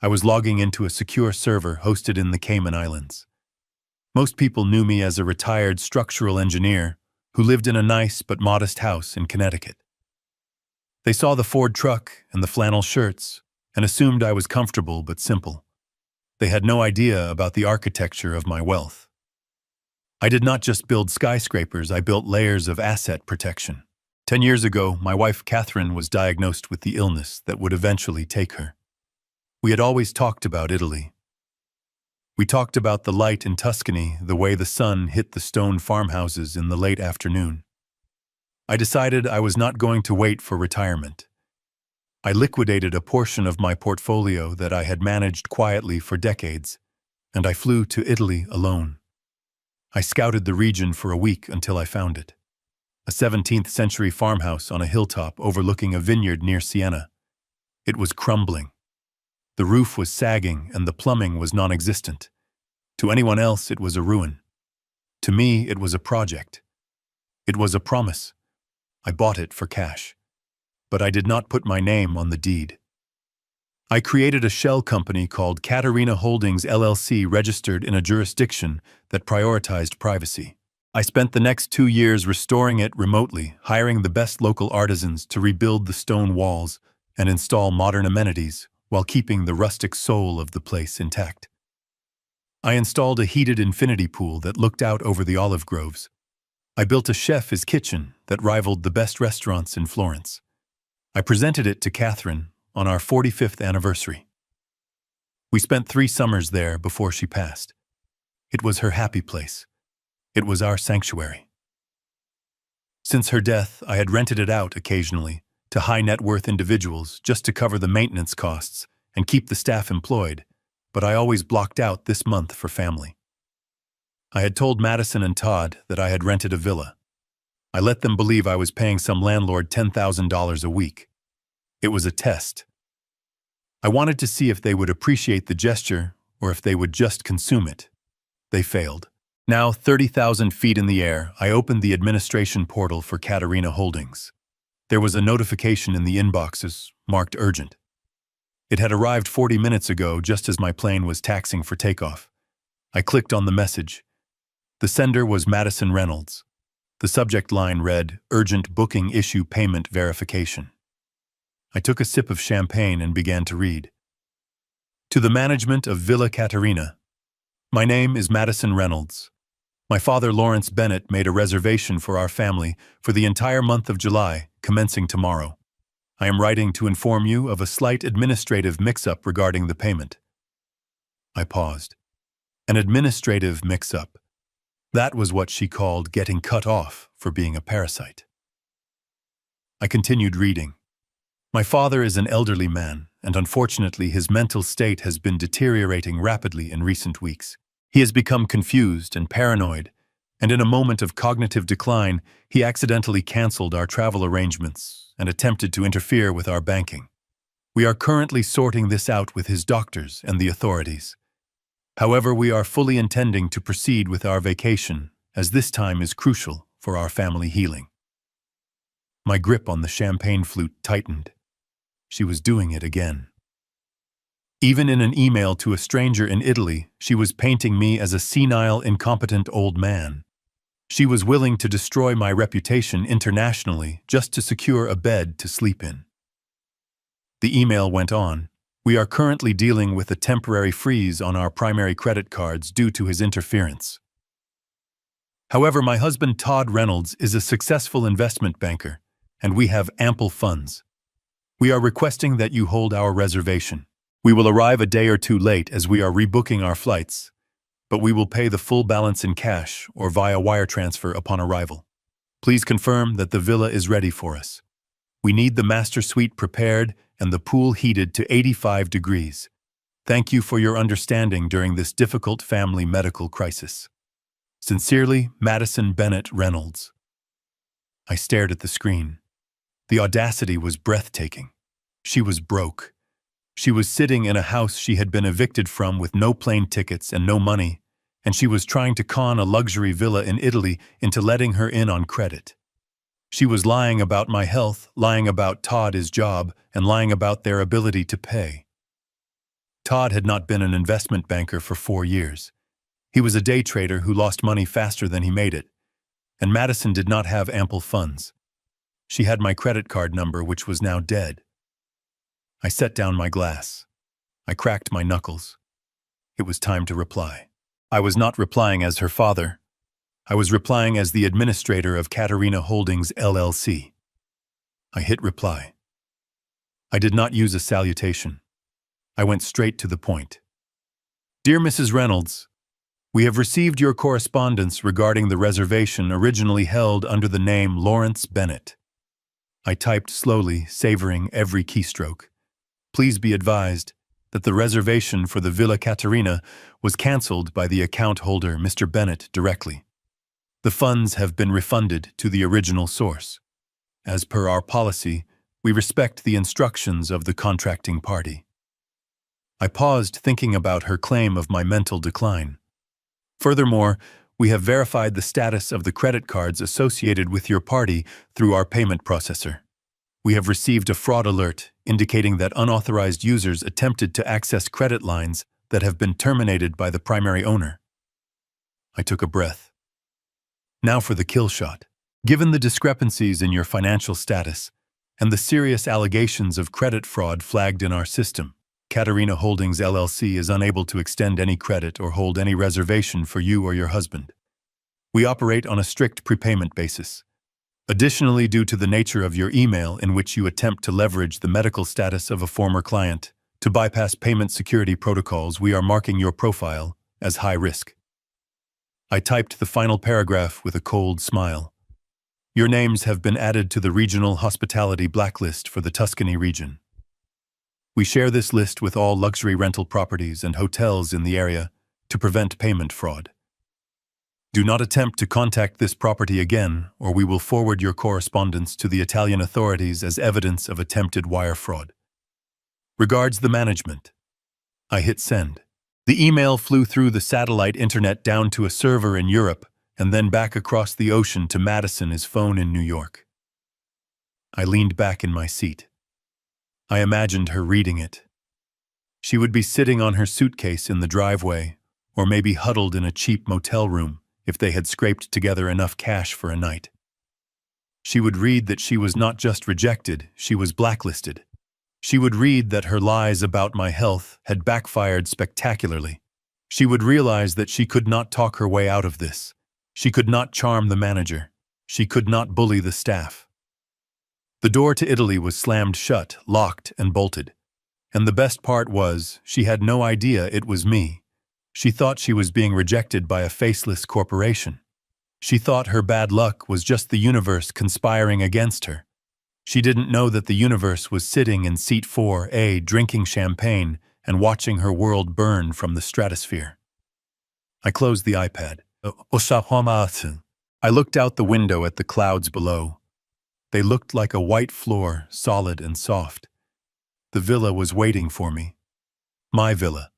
I was logging into a secure server hosted in the Cayman Islands. Most people knew me as a retired structural engineer who lived in a nice but modest house in Connecticut. They saw the Ford truck and the flannel shirts and assumed I was comfortable but simple. They had no idea about the architecture of my wealth. I did not just build skyscrapers, I built layers of asset protection. 10 years ago, my wife Catherine was diagnosed with the illness that would eventually take her. We had always talked about Italy. We talked about the light in Tuscany, the way the sun hit the stone farmhouses in the late afternoon. I decided I was not going to wait for retirement. I liquidated a portion of my portfolio that I had managed quietly for decades, and I flew to Italy alone. I scouted the region for a week until I found it. A 17th-century farmhouse on a hilltop overlooking a vineyard near Siena. It was crumbling. The roof was sagging and the plumbing was non-existent. To anyone else, it was a ruin. To me, it was a project. It was a promise. I bought it for cash. But I did not put my name on the deed. I created a shell company called Caterina Holdings LLC, registered in a jurisdiction that prioritized privacy. I spent the next 2 years restoring it remotely, hiring the best local artisans to rebuild the stone walls and install modern amenities while keeping the rustic soul of the place intact. I installed a heated infinity pool that looked out over the olive groves. I built a chef's kitchen that rivaled the best restaurants in Florence. I presented it to Catherine on our 45th anniversary. We spent 3 summers there before she passed. It was her happy place. It was our sanctuary. Since her death, I had rented it out occasionally to high-net-worth individuals just to cover the maintenance costs and keep the staff employed, but I always blocked out this month for family. I had told Madison and Todd that I had rented a villa. I let them believe I was paying some landlord $10,000 a week. It was a test. I wanted to see if they would appreciate the gesture or if they would just consume it. They failed. Now, 30,000 feet in the air, I opened the administration portal for Caterina Holdings. There was a notification in the inboxes, marked urgent. It had arrived 40 minutes ago, just as my plane was taxiing for takeoff. I clicked on the message. The sender was Madison Reynolds. The subject line read, "Urgent booking issue payment verification." I took a sip of champagne and began to read. To the management of Villa Caterina. My name is Madison Reynolds. My father, Lawrence Bennett, made a reservation for our family for the entire month of July, commencing tomorrow. I am writing to inform you of a slight administrative mix-up regarding the payment. I paused. An administrative mix-up. That was what she called getting cut off for being a parasite. I continued reading. My father is an elderly man, and unfortunately his mental state has been deteriorating rapidly in recent weeks. He has become confused and paranoid, and in a moment of cognitive decline, he accidentally canceled our travel arrangements and attempted to interfere with our banking. We are currently sorting this out with his doctors and the authorities. However, we are fully intending to proceed with our vacation, as this time is crucial for our family healing. My grip on the champagne flute tightened. She was doing it again. Even in an email to a stranger in Italy, she was painting me as a senile, incompetent old man. She was willing to destroy my reputation internationally just to secure a bed to sleep in. The email went on. We are currently dealing with a temporary freeze on our primary credit cards due to his interference. However, my husband Todd Reynolds is a successful investment banker, and we have ample funds. We are requesting that you hold our reservation. We will arrive a day or two late as we are rebooking our flights, but we will pay the full balance in cash or via wire transfer upon arrival. Please confirm that the villa is ready for us. We need the master suite prepared and the pool heated to 85 degrees. Thank you for your understanding during this difficult family medical crisis. Sincerely, Madison Bennett Reynolds. I stared at the screen. The audacity was breathtaking. She was broke. She was sitting in a house she had been evicted from with no plane tickets and no money, and she was trying to con a luxury villa in Italy into letting her in on credit. She was lying about my health, lying about Todd, his job, and lying about their ability to pay. Todd had not been an investment banker for 4 years. He was a day trader who lost money faster than he made it, and Madison did not have ample funds. She had my credit card number, which was now dead. I set down my glass. I cracked my knuckles. It was time to reply. I was not replying as her father. I was replying as the administrator of Katerina Holdings, LLC. I hit reply. I did not use a salutation. I went straight to the point. Dear Mrs. Reynolds, we have received your correspondence regarding the reservation originally held under the name Lawrence Bennett. I typed slowly, savoring every keystroke. Please be advised that the reservation for the Villa Caterina was cancelled by the account holder, Mr. Bennett, directly. The funds have been refunded to the original source. As per our policy, we respect the instructions of the contracting party. I paused, thinking about her claim of my mental decline. Furthermore, we have verified the status of the credit cards associated with your party through our payment processor. We have received a fraud alert indicating that unauthorized users attempted to access credit lines that have been terminated by the primary owner. I took a breath. Now for the kill shot. Given the discrepancies in your financial status and the serious allegations of credit fraud flagged in our system, Katerina Holdings LLC is unable to extend any credit or hold any reservation for you or your husband. We operate on a strict prepayment basis. Additionally, due to the nature of your email in which you attempt to leverage the medical status of a former client to bypass payment security protocols, we are marking your profile as high risk. I typed the final paragraph with a cold smile. Your names have been added to the regional hospitality blacklist for the Tuscany region. We share this list with all luxury rental properties and hotels in the area to prevent payment fraud. Do not attempt to contact this property again, or we will forward your correspondence to the Italian authorities as evidence of attempted wire fraud. Regards, the management. I hit send. The email flew through the satellite internet down to a server in Europe and then back across the ocean to Madison, his phone in New York. I leaned back in my seat. I imagined her reading it. She would be sitting on her suitcase in the driveway, or maybe huddled in a cheap motel room if they had scraped together enough cash for a night. She would read that she was not just rejected, she was blacklisted. She would read that her lies about my health had backfired spectacularly. She would realize that she could not talk her way out of this. She could not charm the manager. She could not bully the staff. The door to Italy was slammed shut, locked, and bolted. And the best part was, she had no idea it was me. She thought she was being rejected by a faceless corporation. She thought her bad luck was just the universe conspiring against her. She didn't know that the universe was sitting in seat 4A, drinking champagne and watching her world burn from the stratosphere. I closed the iPad. I looked out the window at the clouds below. They looked like a white floor, solid and soft. The villa was waiting for me. My villa.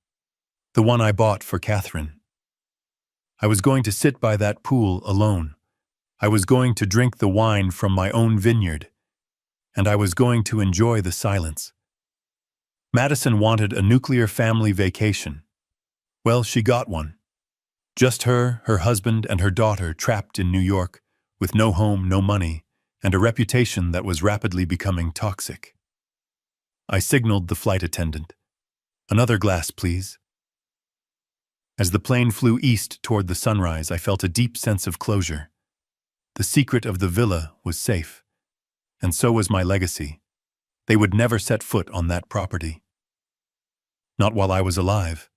The one I bought for Catherine. I was going to sit by that pool alone. I was going to drink the wine from my own vineyard. And I was going to enjoy the silence. Madison wanted a nuclear family vacation. Well, she got one. Just her husband, and her daughter trapped in New York, with no home, no money, and a reputation that was rapidly becoming toxic. I signaled the flight attendant. Another glass, please. As the plane flew east toward the sunrise, I felt a deep sense of closure. The secret of the villa was safe, and so was my legacy. They would never set foot on that property. Not while I was alive.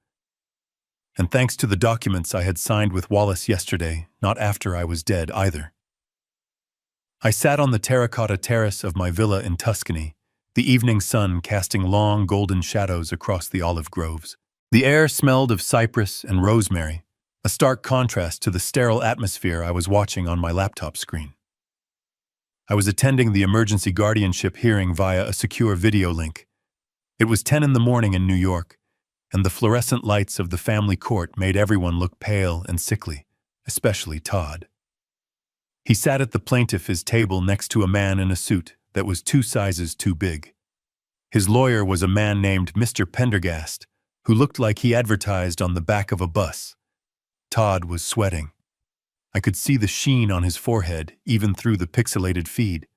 And thanks to the documents I had signed with Wallace yesterday, not after I was dead either. I sat on the terracotta terrace of my villa in Tuscany, the evening sun casting long golden shadows across the olive groves. The air smelled of cypress and rosemary, a stark contrast to the sterile atmosphere I was watching on my laptop screen. I was attending the emergency guardianship hearing via a secure video link. It was 10 in the morning in New York, and the fluorescent lights of the family court made everyone look pale and sickly, especially Todd. He sat at the plaintiff's table next to a man in a suit that was 2 sizes too big. His lawyer was a man named Mr. Pendergast, who looked like he advertised on the back of a bus. Todd was sweating. I could see the sheen on his forehead, even through the pixelated feed.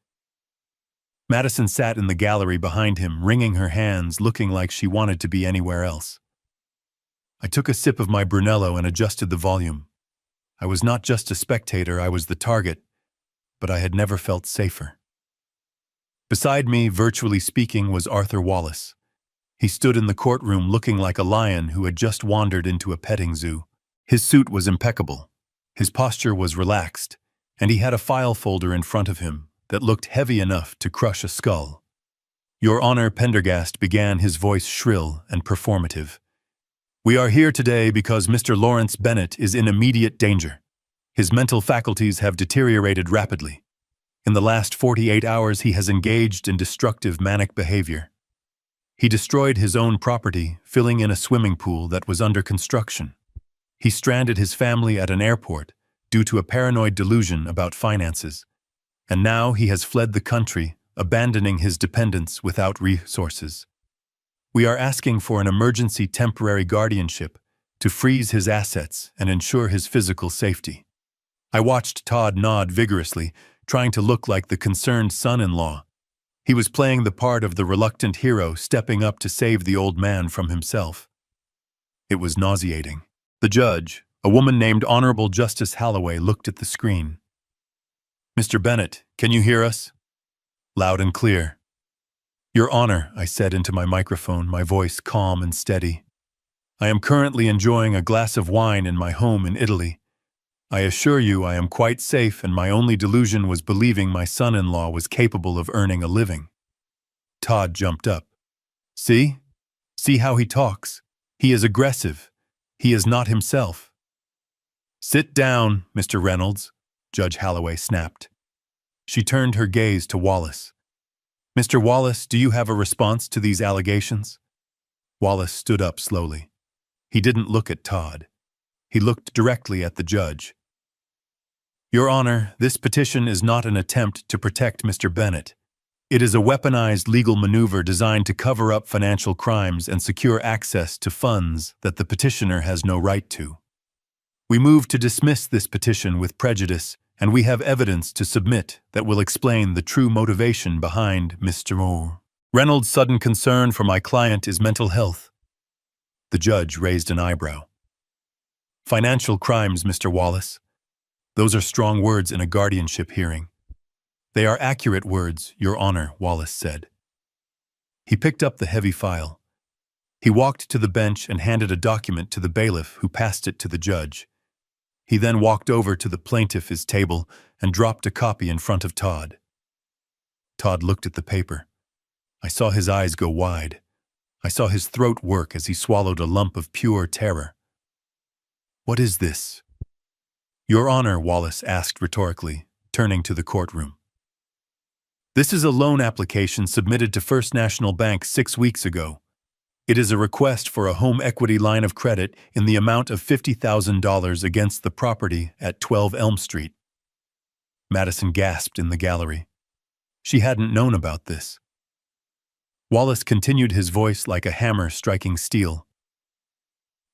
Madison sat in the gallery behind him, wringing her hands, looking like she wanted to be anywhere else. I took a sip of my Brunello and adjusted the volume. I was not just a spectator, I was the target, but I had never felt safer. Beside me, virtually speaking, was Arthur Wallace. He stood in the courtroom looking like a lion who had just wandered into a petting zoo. His suit was impeccable. His posture was relaxed, and he had a file folder in front of him that looked heavy enough to crush a skull. Your Honor, Pendergast began, his voice shrill and performative. We are here today because Mr. Lawrence Bennett is in immediate danger. His mental faculties have deteriorated rapidly. In the last 48 hours, he has engaged in destructive manic behavior. He destroyed his own property, filling in a swimming pool that was under construction. He stranded his family at an airport due to a paranoid delusion about finances. And now he has fled the country, abandoning his dependents without resources. We are asking for an emergency temporary guardianship to freeze his assets and ensure his physical safety. I watched Todd nod vigorously, trying to look like the concerned son-in-law. He was playing the part of the reluctant hero stepping up to save the old man from himself. It was nauseating. The judge, a woman named Honorable Justice Holloway, looked at the screen. Mr. Bennett, can you hear us? Loud and clear. Your Honor, I said into my microphone, my voice calm and steady. I am currently enjoying a glass of wine in my home in Italy. I assure you I am quite safe, and my only delusion was believing my son-in-law was capable of earning a living. Todd jumped up. See? See how he talks? He is aggressive. He is not himself. Sit down, Mr. Reynolds, Judge Holloway snapped. She turned her gaze to Wallace. Mr. Wallace, do you have a response to these allegations? Wallace stood up slowly. He didn't look at Todd. He looked directly at the judge. Your Honor, this petition is not an attempt to protect Mr. Bennett. It is a weaponized legal maneuver designed to cover up financial crimes and secure access to funds that the petitioner has no right to. We move to dismiss this petition with prejudice, and we have evidence to submit that will explain the true motivation behind Mr. Reynolds' sudden concern for my client is mental health. The judge raised an eyebrow. Financial crimes, Mr. Wallace. Those are strong words in a guardianship hearing. They are accurate words, Your Honor, Wallace said. He picked up the heavy file. He walked to the bench and handed a document to the bailiff, who passed it to the judge. He then walked over to the plaintiff's table and dropped a copy in front of Todd. Todd looked at the paper. I saw his eyes go wide. I saw his throat work as he swallowed a lump of pure terror. What is this? Your Honor, Wallace asked rhetorically, turning to the courtroom. This is a loan application submitted to First National Bank 6 weeks ago. It is a request for a home equity line of credit in the amount of $50,000 against the property at 12 Elm Street. Madison gasped in the gallery. She hadn't known about this. Wallace continued, his voice like a hammer striking steel.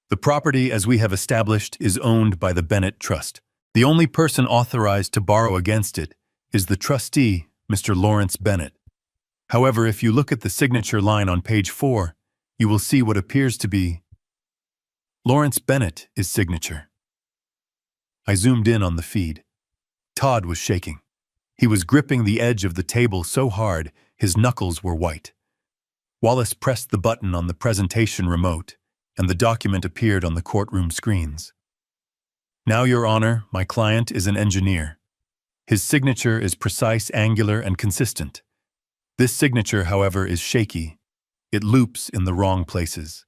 The property, as we have established, is owned by the Bennett Trust. The only person authorized to borrow against it is the trustee, Mr. Lawrence Bennett. However, if you look at the signature line on page 4, you will see what appears to be Lawrence Bennett's signature. I zoomed in on the feed. Todd was shaking. He was gripping the edge of the table so hard his knuckles were white. Wallace pressed the button on the presentation remote, and the document appeared on the courtroom screens. Now, Your Honor, my client is an engineer. His signature is precise, angular, and consistent. This signature, however, is shaky. It loops in the wrong places.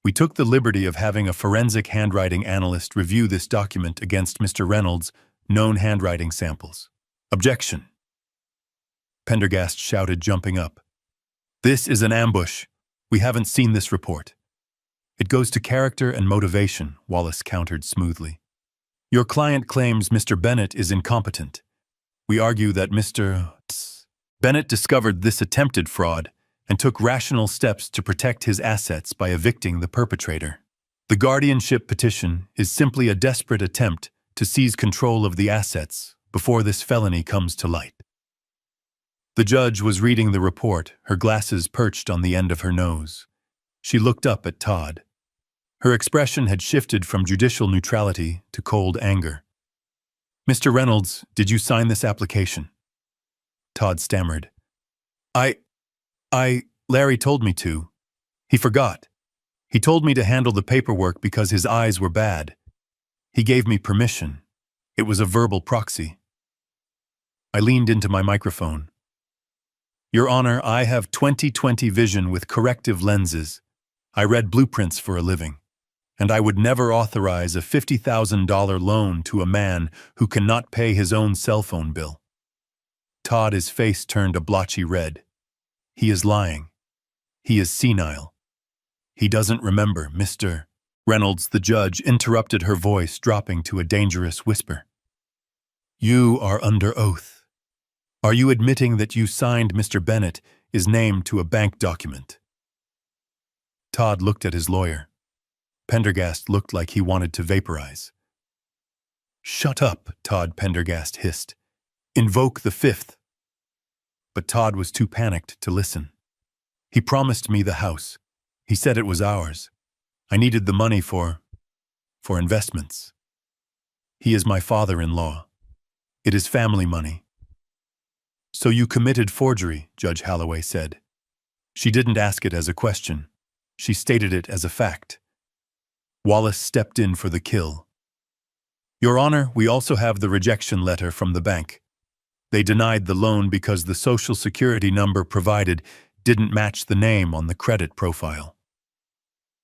We took the liberty of having a forensic handwriting analyst review this document against Mr. Reynolds' known handwriting samples. Objection! Pendergast shouted, jumping up. This is an ambush. We haven't seen this report. It goes to character and motivation, Wallace countered smoothly. Your client claims Mr. Bennett is incompetent. We argue that Mr. Bennett discovered this attempted fraud and took rational steps to protect his assets by evicting the perpetrator. The guardianship petition is simply a desperate attempt to seize control of the assets before this felony comes to light. The judge was reading the report, her glasses perched on the end of her nose. She looked up at Todd. Her expression had shifted from judicial neutrality to cold anger. Mr. Reynolds, did you sign this application? Todd stammered. Larry told me to. He forgot. He told me to handle the paperwork because his eyes were bad. He gave me permission. It was a verbal proxy. I leaned into my microphone. Your Honor, I have 20/20 vision with corrective lenses. I read blueprints for a living, and I would never authorize a $50,000 loan to a man who cannot pay his own cell phone bill. Todd's face turned a blotchy red. He is lying. He is senile. He doesn't remember, Mr. Reynolds. The judge interrupted, her voice dropping to a dangerous whisper. You are under oath. Are you admitting that you signed Mr. Bennett is named to a bank document? Todd looked at his lawyer. Pendergast looked like he wanted to vaporize. Shut up, Todd, Pendergast hissed. Invoke the fifth. But Todd was too panicked to listen. He promised me the house. He said it was ours. I needed the money for investments. He is my father-in-law. It is family money. So you committed forgery, Judge Holloway said. She didn't ask it as a question. She stated it as a fact. Wallace stepped in for the kill. Your Honor, we also have the rejection letter from the bank. They denied the loan because the Social Security number provided didn't match the name on the credit profile.